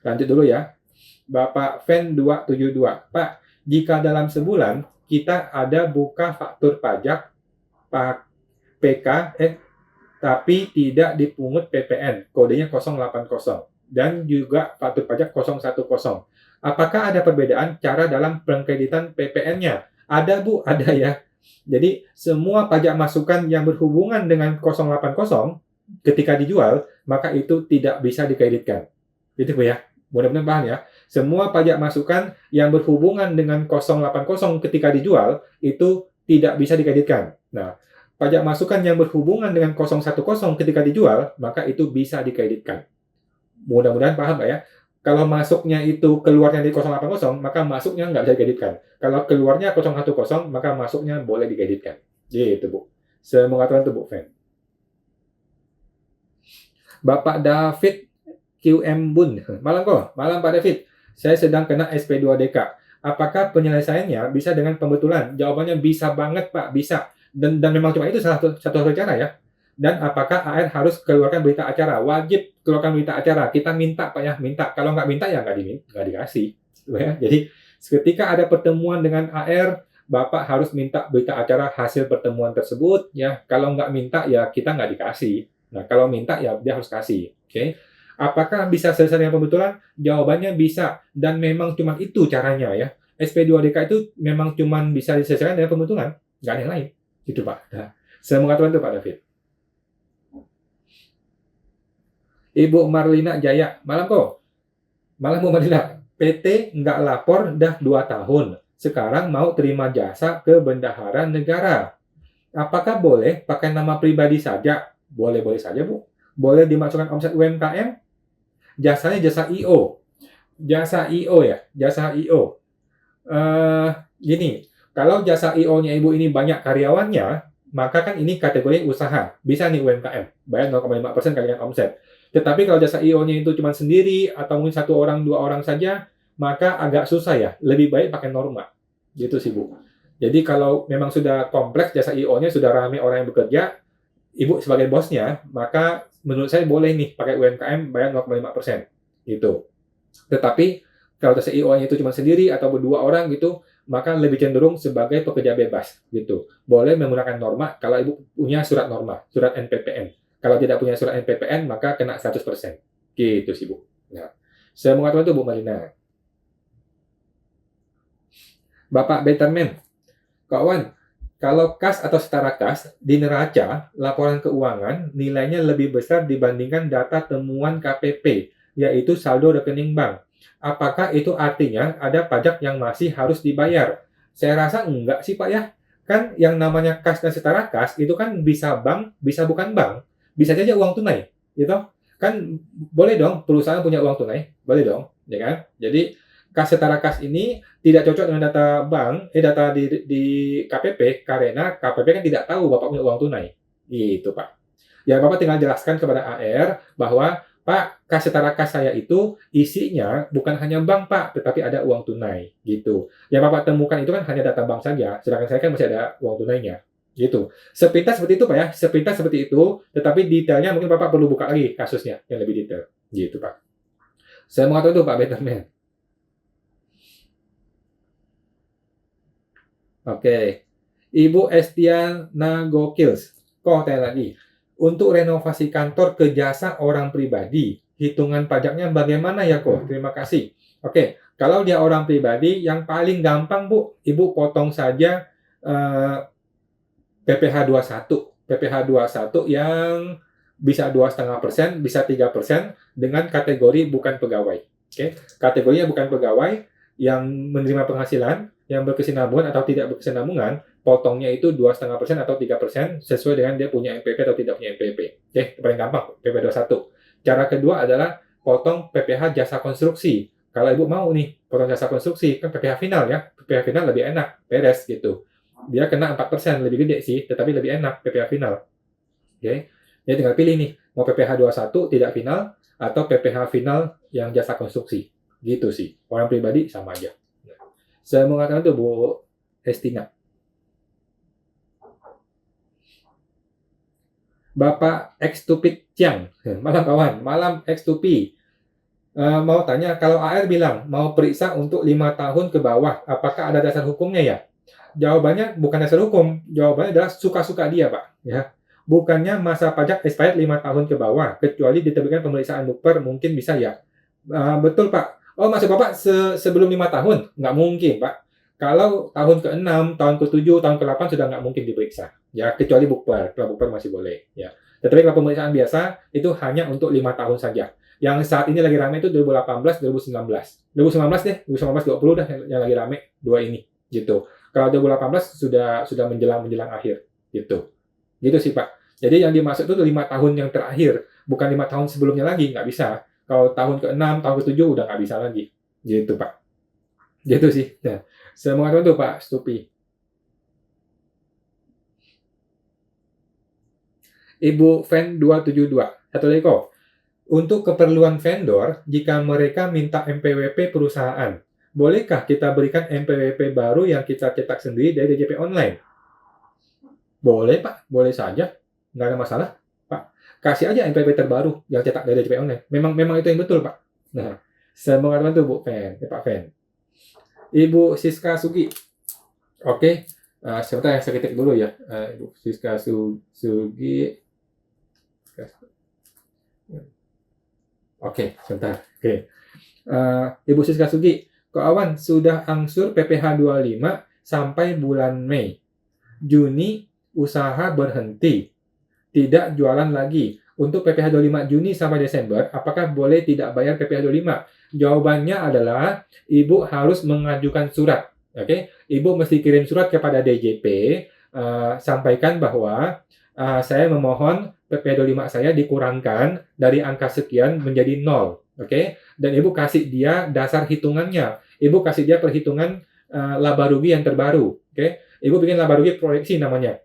lanjut dulu ya. Bapak Fen 272, Pak, jika dalam sebulan kita ada buka faktur pajak PK, tapi tidak dipungut PPN, kodenya 080. Dan juga faktur pajak 010. Apakah ada perbedaan cara dalam pengkreditan PPN-nya? Ada Bu, ada ya. Jadi semua pajak masukan yang berhubungan dengan 080 ketika dijual, maka itu tidak bisa dikreditkan. Gitu Bu ya. Mudah-mudahan paham ya. Semua pajak masukan yang berhubungan dengan 080 ketika dijual itu tidak bisa dikreditkan. Nah, pajak masukan yang berhubungan dengan 010 ketika dijual, maka itu bisa dikreditkan. Mudah-mudahan paham Pak ya. Kalau masuknya itu keluarnya di 080, maka masuknya nggak bisa dikreditkan. Kalau keluarnya 010, maka masuknya boleh dikreditkan. Gitu, Bu. Semoga Tuhan itu, Bu Fen. Bapak David QM Bun. Malam kok, malam Pak David. Saya sedang kena SP2DK. Apakah penyelesaiannya bisa dengan pembetulan? Jawabannya bisa banget Pak, bisa. Dan memang cuma itu satu cara ya. Dan apakah AR harus keluarkan berita acara? Wajib keluarkan berita acara. Kita minta Pak ya, minta. Kalau nggak minta ya nggak dikasih. Ya. Jadi ketika ada pertemuan dengan AR, Bapak harus minta berita acara hasil pertemuan tersebut. Ya, kalau nggak minta ya kita nggak dikasih. Nah, kalau minta ya dia harus kasih. Oke. Apakah bisa selesai dengan pembetulan? Jawabannya bisa. Dan memang cuma itu caranya ya. SP2DK itu memang cuma bisa diselesaikan dengan pembetulan. Nggak ada yang lain. Gitu Pak. Nah, semoga Tuhan itu Pak David. Ibu Marlina Jaya. Malam kok. Malam Bu Marlina. PT nggak lapor dah 2 tahun. Sekarang mau terima jasa ke bendahara negara. Apakah boleh pakai nama pribadi saja? Boleh-boleh saja Bu. Boleh dimasukkan omset UMKM? Jasanya jasa IO. Jasa IO ya, jasa IO. Gini, kalau jasa IO-nya Ibu ini banyak karyawannya, maka kan ini kategori usaha. Bisa nih UMKM, bayar 0,5% kali dengan omset. Tetapi kalau jasa IO-nya itu cuma sendiri, atau mungkin 1 orang, 2 orang saja, maka agak susah ya. Lebih baik pakai norma. Gitu sih Bu. Jadi kalau memang sudah kompleks jasa IO-nya, sudah ramai orang yang bekerja, Ibu sebagai bosnya, maka menurut saya boleh nih pakai UMKM bayar 0,5% gitu. Tetapi kalau jasa IO-nya itu cuma sendiri atau berdua orang gitu, maka lebih cenderung sebagai pekerja bebas gitu. Boleh menggunakan norma kalau Ibu punya surat norma, surat NPPN. Kalau tidak punya surat NPPN, maka kena 100%. Gitu sih Bu. Nah, semoga Tuhan itu Bu Marina. Bapak Betterman, kawan, kalau kas atau setara kas di neraca, laporan keuangan nilainya lebih besar dibandingkan data temuan KPP, yaitu saldo rekening bank. Apakah itu artinya ada pajak yang masih harus dibayar? Saya rasa enggak sih Pak ya. Kan yang namanya kas dan setara kas itu kan bisa bank, bisa bukan bank. Bisa saja uang tunai, gitu. Kan boleh dong perusahaan punya uang tunai, boleh dong, ya kan? Jadi kas setara kas ini tidak cocok dengan data bank, data di KPP, karena KPP kan tidak tahu Bapak punya uang tunai. Gitu, Pak. Ya, Bapak tinggal jelaskan kepada AR bahwa, Pak, kas setara kas saya itu isinya bukan hanya bank, Pak, tetapi ada uang tunai. Gitu. Yang Bapak temukan itu kan hanya data bank saja, sedangkan saya kan masih ada uang tunainya. Gitu. Sepintas seperti itu, Pak ya. Sepintas seperti itu, tetapi detailnya mungkin Bapak perlu buka lagi kasusnya yang lebih detail. Gitu, Pak. Saya mau tahu itu, Pak Betterman. Oke. Ibu Estiana Gokils. Kok tanya lagi. Untuk renovasi kantor ke jasa orang pribadi, hitungan pajaknya bagaimana ya kok? Terima kasih. Oke. Kalau dia orang pribadi, yang paling gampang Bu, Ibu potong saja PPh 21. PPh 21 yang bisa 2,5%, bisa 3% dengan kategori bukan pegawai. Oke. Kategorinya bukan pegawai, yang menerima penghasilan, yang berkesinambungan atau tidak berkesinambungan, potongnya itu 2,5% atau 3% sesuai dengan dia punya NPP atau tidak punya NPP. Oke, itu paling gampang, PP 21. Cara kedua adalah potong PPh jasa konstruksi. Kalau Ibu mau nih, potong jasa konstruksi, kan PPh final ya. PPh final lebih enak, beres gitu. Dia kena 4%, lebih gede sih, tetapi lebih enak PPh final. Oke, jadi tinggal pilih nih, mau PPh 21 tidak final, atau PPh final yang jasa konstruksi. Gitu sih. Orang pribadi sama aja. Saya mengatakan itu Bu Estina. Bapak X2P Chiang. Malam kawan. Malam X2P. Mau tanya, kalau AR bilang mau periksa untuk 5 tahun ke bawah, apakah ada dasar hukumnya ya? Jawabannya bukan dasar hukum. Jawabannya adalah suka-suka dia, Pak. Ya. Bukannya masa pajak expired 5 tahun ke bawah, kecuali diterbitkan pemeriksaan bukber, mungkin bisa ya. Betul, Pak. Oh, maksud Bapak sebelum 5 tahun? Nggak mungkin, Pak. Kalau tahun ke-6, tahun ke-7, tahun ke-8 sudah nggak mungkin diperiksa. Ya, kecuali bukber. Kalau bukber masih boleh. Ya. Tetapi kalau pemeriksaan biasa, itu hanya untuk 5 tahun saja. Yang saat ini lagi rame itu 2018, 2019. 2019 deh, 2019 20 dah yang lagi rame dua ini gitu. Kalau 2018 sudah menjelang akhir gitu. Gitu sih Pak. Jadi yang dimaksud itu 5 tahun yang terakhir, bukan 5 tahun sebelumnya lagi, nggak bisa. Kalau tahun ke-6, tahun ke-7 udah nggak bisa lagi. Gitu Pak. Gitu sih. Nah, semoga itu Pak Stupi. Ibu Fan 272. Satu lagi kok. Untuk keperluan vendor, jika mereka minta MPWP perusahaan, bolehkah kita berikan MPWP baru yang kita cetak sendiri dari DJP online? Boleh Pak, boleh saja. Nggak ada masalah Pak. Kasih aja MPWP terbaru yang cetak dari DJP online. Memang itu yang betul Pak. Nah, semoga teman tuh Bu Fan, Pak Fan. Ibu Siska Sugi. Oke, sebentar saya ketik dulu ya. Ibu Siska Sugi. Oke, sebentar. Oke. Ibu Siska Sugi, Ko Awan sudah angsur PPh 25 sampai bulan Mei. Juni usaha berhenti. Tidak jualan lagi. Untuk PPh 25 Juni sampai Desember, apakah boleh tidak bayar PPh 25? Jawabannya adalah Ibu harus mengajukan surat. Oke, Ibu mesti kirim surat kepada DJP, sampaikan bahwa saya memohon PPh 25 saya dikurangkan dari angka sekian menjadi 0. Oke, dan Ibu kasih dia dasar hitungannya. Ibu kasih dia perhitungan laba rugi yang terbaru. Oke, Ibu bikin laba rugi proyeksi namanya.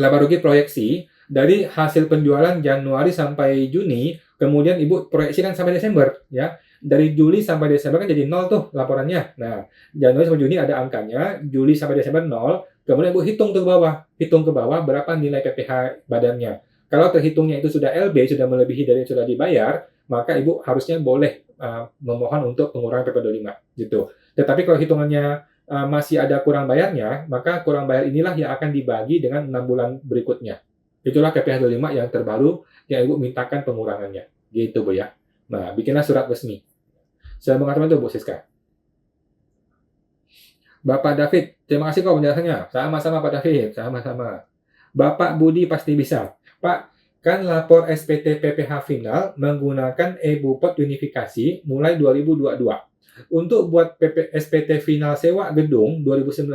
Laba rugi proyeksi dari hasil penjualan Januari sampai Juni, kemudian Ibu proyeksikan sampai Desember, ya. Dari Juli sampai Desember kan jadi 0 tuh laporannya. Nah, Januari sampai Juni ada angkanya, Juli sampai Desember 0, kemudian Ibu hitung ke bawah berapa nilai PPh badannya. Kalau terhitungnya itu sudah LB, sudah melebihi dari yang sudah dibayar, maka Ibu harusnya boleh memohon untuk pengurangan PPh 25 gitu. Tetapi kalau hitungannya masih ada kurang bayarnya, maka kurang bayar inilah yang akan dibagi dengan 6 bulan berikutnya. Itulah PPh 25 yang terbaru yang Ibu mintakan pengurangannya. Gitu Bu ya. Nah, bikinlah surat resmi. Saya mengatakan itu Bu Siska. Bapak David, terima kasih kok penjelasannya. Sama-sama Pak David, sama-sama. Bapak Budi pasti bisa. Pak, kan lapor SPT PPh final menggunakan e-Bupot unifikasi mulai 2022. Untuk buat SPT final sewa gedung 2019,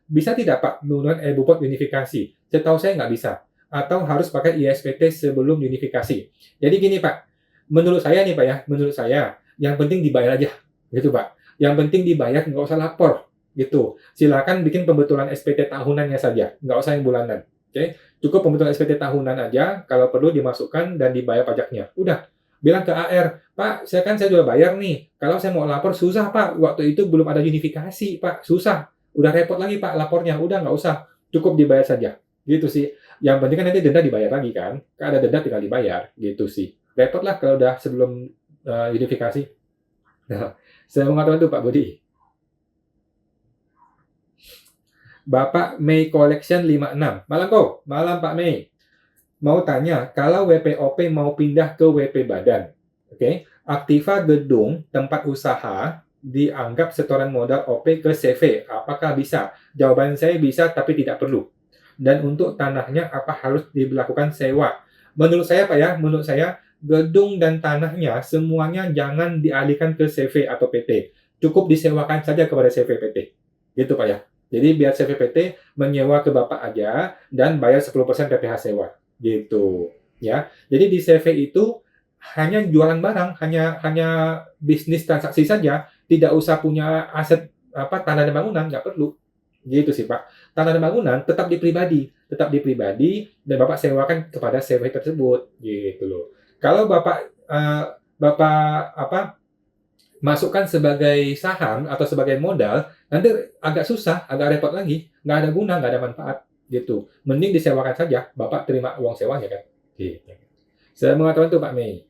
bisa tidak Pak menggunakan e-Bupot unifikasi? Setahu saya nggak bisa. Atau harus pakai ISPT sebelum unifikasi. Jadi gini Pak, menurut saya nih Pak ya, menurut saya, yang penting dibayar aja. Gitu Pak. Yang penting dibayar, nggak usah lapor. Gitu. Silakan bikin pembetulan SPT tahunannya saja. Nggak usah yang bulanan. Oke? Cukup pembetulan SPT tahunan aja, kalau perlu dimasukkan dan dibayar pajaknya. Udah. Bilang ke AR, Pak, saya sudah bayar nih. Kalau saya mau lapor, susah Pak. Waktu itu belum ada unifikasi, Pak. Susah. Udah repot lagi Pak lapornya. Udah, nggak usah. Cukup dibayar saja. Gitu sih. Yang penting kan nanti denda dibayar lagi kan. Kan ada denda tinggal dibayar. Gitu sih. Repot lah kalau udah sebelum unifikasi. Nah, saya mengatakan itu Pak Budi. Bapak Mei Collection 56. Malam kok. Malam Pak Mei. Mau tanya, kalau WPOP mau pindah ke WP Badan, oke, Aktiva gedung tempat usaha dianggap setoran modal OP ke CV. Apakah bisa? Jawaban saya bisa, tapi tidak perlu. Dan untuk tanahnya, apa harus diberlakukan sewa? Menurut saya Pak ya, menurut saya, gedung dan tanahnya semuanya jangan dialihkan ke CV atau PT. Cukup disewakan saja kepada CV PT. Gitu Pak ya. Jadi biar CV PT menyewa ke Bapak aja dan bayar 10% PPh sewa. Gitu. Ya. Jadi di CV itu hanya jualan barang, hanya bisnis transaksi saja, tidak usah punya aset tanah dan bangunan, nggak perlu. Gitu sih Pak. Tanah dan bangunan tetap di pribadi dan Bapak sewakan kepada CV tersebut. Gitu loh. Kalau Bapak masukkan sebagai saham atau sebagai modal, nanti agak susah, agak repot lagi, nggak ada guna, nggak ada manfaat, gitu. Mending disewakan saja, Bapak terima uang sewanya kan. Gitu. Saya mengatakan itu Pak Mei.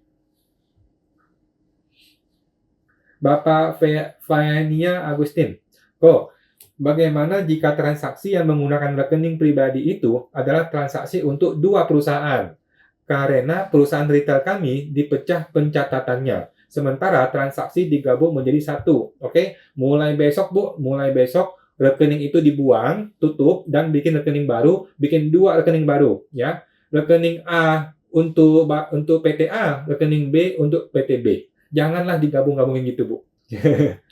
Bapak Fania Agustin, kok bagaimana jika transaksi yang menggunakan rekening pribadi itu adalah transaksi untuk dua perusahaan? Karena perusahaan retail kami dipecah pencatatannya. Sementara transaksi digabung menjadi satu. Oke? Mulai besok rekening itu dibuang, tutup, dan bikin rekening baru, bikin dua rekening baru. Ya. Rekening A untuk PTA, rekening B untuk PTB. Janganlah digabung-gabungin gitu, Bu.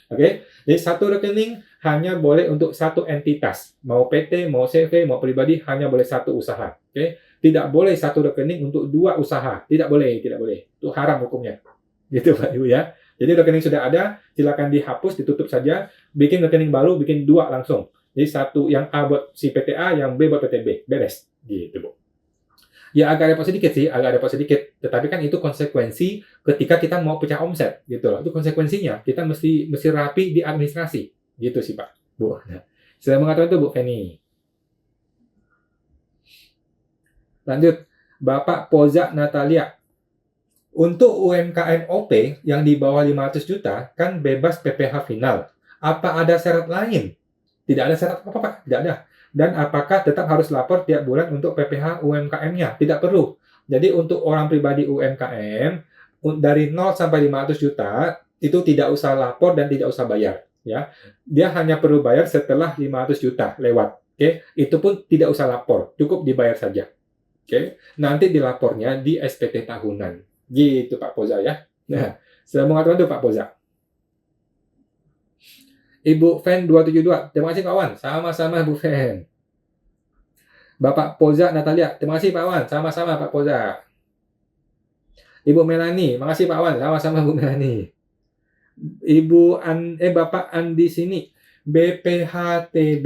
Oke, jadi satu rekening hanya boleh untuk satu entitas. Mau PT, mau CV, mau pribadi, hanya boleh satu usaha. Oke, tidak boleh satu rekening untuk dua usaha. Tidak boleh, tidak boleh. Itu haram hukumnya. Gitu, Pak Ibu ya. Jadi rekening sudah ada, silakan dihapus, ditutup saja. Bikin rekening baru, bikin dua langsung. Jadi satu yang A buat si PTA, yang B buat PTB. Beres. Gitu, Bu. Ya agak repot sedikit sih, agak repot sedikit. Tetapi kan itu konsekuensi ketika kita mau pecah omset, gitu loh. Itu konsekuensinya. Kita mesti rapi di administrasi. Gitu sih, Pak. Bu. Nah, saya mengatakan itu, Bu Feni. Lanjut. Bapak Poza Natalia. Untuk UMKM OP yang di bawah 500 juta, kan bebas PPh final. Apa ada syarat lain? Tidak ada syarat apa-apa, Pak. Tidak ada. Dan apakah tetap harus lapor tiap bulan untuk PPh UMKM-nya? Tidak perlu. Jadi untuk orang pribadi UMKM, dari 0 sampai 500 juta, itu tidak usah lapor dan tidak usah bayar. Ya, dia hanya perlu bayar setelah 500 juta lewat. Oke, itu pun tidak usah lapor, cukup dibayar saja. Oke, nanti dilapornya di SPT tahunan. Gitu Pak Poza ya. Nah, saya mengatakan itu Pak Poza. Ibu Fen 272, terima kasih Pak Wan. Sama-sama Bu Fen. Bapak Poza Natalia, terima kasih Pak Wan. Sama-sama Pak Poza. Ibu Melani, makasih Pak Wan. Sama-sama Bu Melani. Bapak Andi sini. BPHTB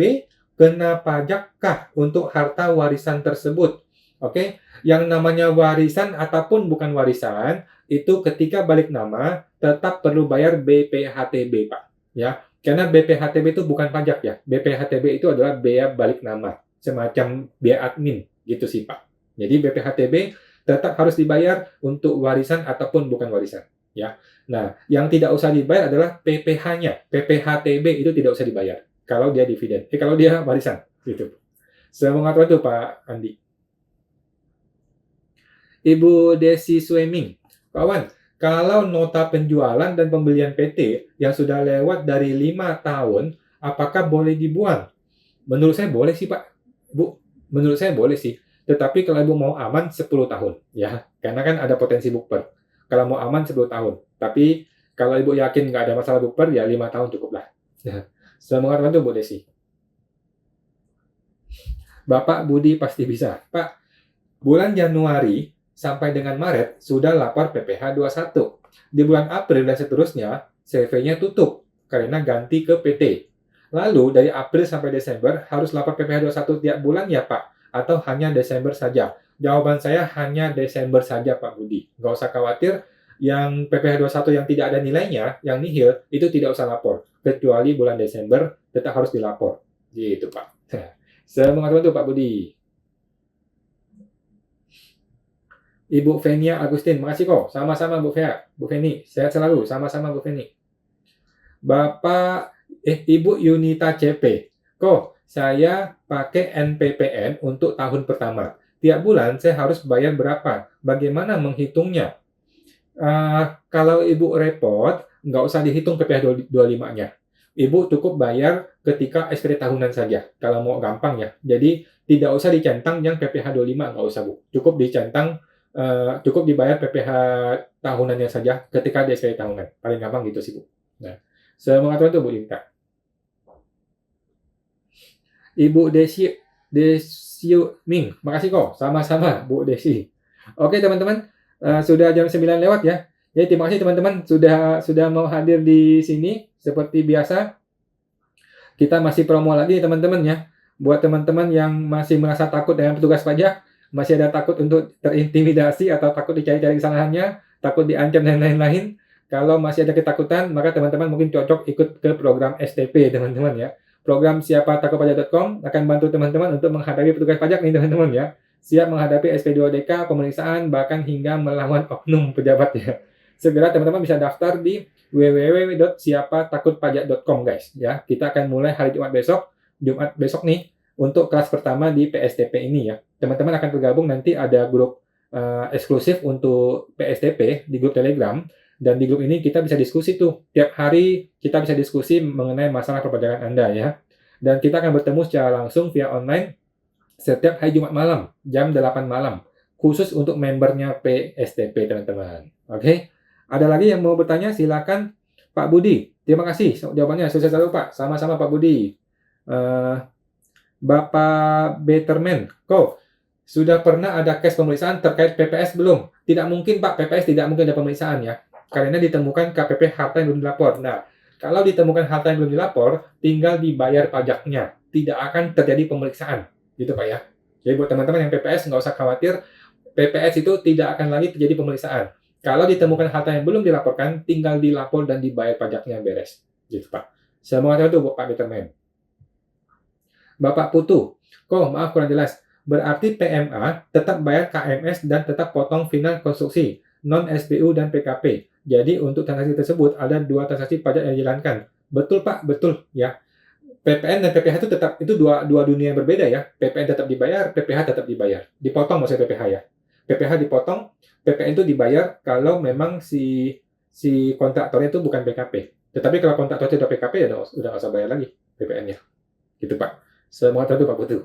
kena pajakkah untuk harta warisan tersebut? Oke, yang namanya warisan ataupun bukan warisan, itu ketika balik nama tetap perlu bayar BPHTB, Pak. Ya, karena BPHTB itu bukan pajak ya. BPHTB itu adalah bea balik nama, semacam bea admin gitu sih, Pak. Jadi BPHTB tetap harus dibayar untuk warisan ataupun bukan warisan, ya. Nah, yang tidak usah dibayar adalah PPh-nya. PPHTB itu tidak usah dibayar kalau dia dividen. Kalau dia warisan, gitu. Saya mengatakan itu Pak Andi. Ibu Desi Swimming, kawan, kalau nota penjualan dan pembelian PT yang sudah lewat dari 5 tahun, apakah boleh dibuang? Menurut saya boleh sih, Pak. Bu, menurut saya boleh sih. Tetapi kalau Ibu mau aman 10 tahun, ya. Karena kan ada potensi bukber. Kalau mau aman 10 tahun. Tapi kalau Ibu yakin nggak ada masalah bukber, ya 5 tahun cukuplah. Ya. Saya mengatakan itu, Bu Desi. Bapak Budi pasti bisa. Pak, bulan Januari sampai dengan Maret sudah lapor PPh 21. Di bulan April dan seterusnya, CV-nya tutup karena ganti ke PT. Lalu dari April sampai Desember harus lapor PPh 21 tiap bulan ya Pak? Atau hanya Desember saja? Jawaban saya hanya Desember saja Pak Budi. Nggak usah khawatir, yang PPh 21 yang tidak ada nilainya, yang nihil, itu tidak usah lapor. Kecuali bulan Desember tetap harus dilapor. Gitu Pak. Saya mengatakan itu Pak Budi. Ibu Fenia Agustin, makasih kok. Sama-sama Bu Fea, Bu Feni, sehat selalu. Sama-sama Bu Feni. Bapak, Ibu Yunita CP, kok saya pakai NPPN untuk tahun pertama. Tiap bulan saya harus bayar berapa? Bagaimana menghitungnya? Kalau Ibu repot, nggak usah dihitung PPh 25-nya. Ibu cukup bayar ketika SPT tahunan saja, kalau mau gampang ya. Jadi tidak usah dicentang yang PPh 25, nggak usah Bu. Cukup dicentang cukup dibayar PPh tahunannya saja ketika di SPT tahunan. Paling gampang gitu sih, Bu. Nah, saya mengatakan itu, Bu Inta. Ibu Desi Ming, makasih kok. Sama-sama, Bu Desi. Oke, teman-teman. Sudah jam 9 lewat ya. Jadi terima kasih teman-teman sudah mau hadir di sini. Seperti biasa, kita masih promo lagi teman-teman ya. Buat teman-teman yang masih merasa takut dengan petugas pajak, masih ada takut untuk terintimidasi atau takut dicari-cari kesalahannya, takut diancam dan lain-lain. Kalau masih ada ketakutan, maka teman-teman mungkin cocok ikut ke program STP, teman-teman ya. Program siapatakutpajak.com akan bantu teman-teman untuk menghadapi petugas pajak nih, teman-teman ya. Siap menghadapi SP2DK, pemeriksaan, bahkan hingga melawan oknum pejabat ya. Segera teman-teman bisa daftar di www.siapatakutpajak.com guys ya. Kita akan mulai hari Jumat besok nih, untuk kelas pertama di PSTP ini ya. Teman-teman akan tergabung, nanti ada grup eksklusif untuk PSTP di grup Telegram, dan di grup ini kita bisa diskusi tuh. Tiap hari kita bisa diskusi mengenai masalah perpajakan Anda ya. Dan kita akan bertemu secara langsung via online setiap hari Jumat malam, jam 8 malam. khusus untuk membernya PSTP teman-teman. Oke, ada lagi yang mau bertanya? Silakan Pak Budi. Terima kasih jawabannya. Sukses selalu Pak. Sama-sama Pak Budi. Bapak Betterman, kok sudah pernah ada case pemeriksaan terkait PPS belum? Tidak mungkin Pak, PPS tidak mungkin ada pemeriksaan ya. Karena ditemukan KPP harta yang belum dilapor. Nah, kalau ditemukan harta yang belum dilapor, tinggal dibayar pajaknya. Tidak akan terjadi pemeriksaan. Gitu Pak ya. Jadi buat teman-teman yang PPS, nggak usah khawatir. PPS itu tidak akan lagi terjadi pemeriksaan. Kalau ditemukan harta yang belum dilaporkan, tinggal dilapor dan dibayar pajaknya beres. Gitu Pak. Semoga itu Pak Betterman. Bapak Putu, kok maaf kurang jelas. Berarti PMA tetap bayar KMS dan tetap potong final konstruksi, non SPU dan PKP. Jadi untuk transaksi tersebut ada 2 transaksi pajak yang dijalankan. Betul Pak, betul ya. PPN dan PPH itu tetap itu dua dunia yang berbeda ya. PPN tetap dibayar, PPH tetap dibayar. Dipotong maksudnya PPH ya. PPH dipotong, PPN itu dibayar kalau memang si kontraktornya itu bukan PKP. Tetapi kalau kontraktornya sudah PKP ya udah nggak usah bayar lagi PPN-nya. Gitu Pak. Semua tahu Pak Putu.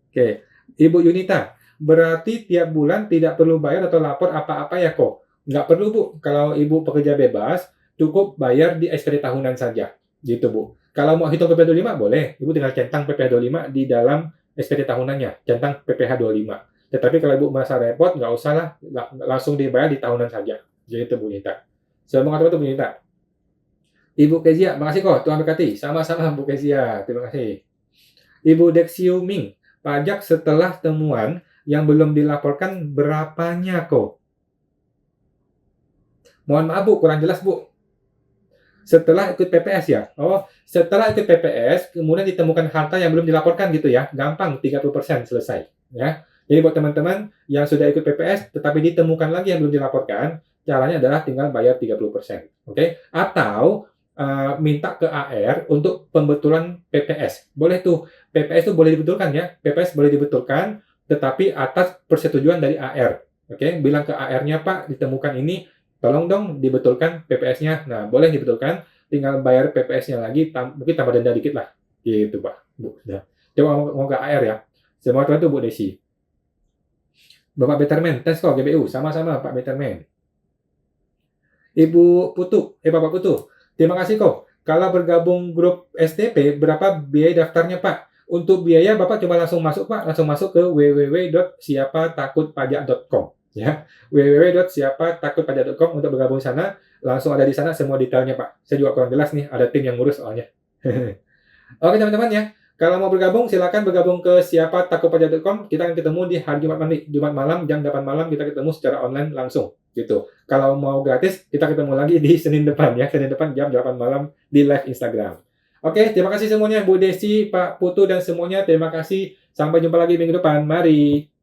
Oke, Ibu Yunita, berarti tiap bulan tidak perlu bayar atau lapor apa-apa ya kok? Nggak perlu Bu, kalau Ibu pekerja bebas, cukup bayar di SPT tahunan saja. Gitu Bu. Kalau mau hitung PPh 25 boleh, Ibu tinggal centang PPh 25 di dalam SPT tahunannya, centang PPh 25. Tetapi kalau Ibu merasa repot, nggak usah lah, langsung dibayar di tahunan saja. Gitu Bu Yunita. Semoga teman-teman Bu Yunita. Ibu Kezia, makasih kok, Tuhan berkati. Sama-sama Bu Kezia, terima kasih. Ibu Dexiu Ming, pajak setelah temuan yang belum dilaporkan berapanya kok? Mohon maaf Bu, kurang jelas Bu. Setelah ikut PPS ya? Oh, setelah ikut PPS, kemudian ditemukan harta yang belum dilaporkan gitu ya? Gampang, 30% selesai. Ya. Jadi buat teman-teman yang sudah ikut PPS, tetapi ditemukan lagi yang belum dilaporkan, caranya adalah tinggal bayar 30%. Oke? Atau minta ke AR untuk pembetulan PPS. Boleh tuh, PPS itu boleh dibetulkan ya. PPS boleh dibetulkan, tetapi atas persetujuan dari AR. Oke? Bilang ke AR-nya, Pak, ditemukan ini, tolong dong dibetulkan PPS-nya. Nah, boleh dibetulkan, tinggal bayar PPS-nya lagi, mungkin tambah denda dikit lah. Gitu, Pak. Bu, ya. Coba mau ke AR ya. Semua teman itu Bu Desi. Bapak Betterman, tes kok GBU. Sama-sama Pak Betterman. Ibu Putu, Bapak Putu. Terima kasih kok. Kalau bergabung grup STP, berapa biaya daftarnya Pak? Untuk biaya Bapak coba langsung masuk Pak, langsung masuk ke www.siapatakutpajak.com. Ya, www.siapatakutpajak.com untuk bergabung sana, langsung ada di sana semua detailnya Pak. Saya juga kurang jelas nih, ada tim yang ngurus soalnya. Oke teman-teman ya, kalau mau bergabung silakan bergabung ke siapatakutpajak.com. Kita akan ketemu di hari Jumat malam jam 8 malam kita ketemu secara online langsung gitu. Kalau mau gratis kita ketemu lagi di Senin depan ya, Senin depan jam 8 malam di live Instagram. Oke, terima kasih semuanya Bu Desi, Pak Putu dan semuanya terima kasih. Sampai jumpa lagi minggu depan. Mari.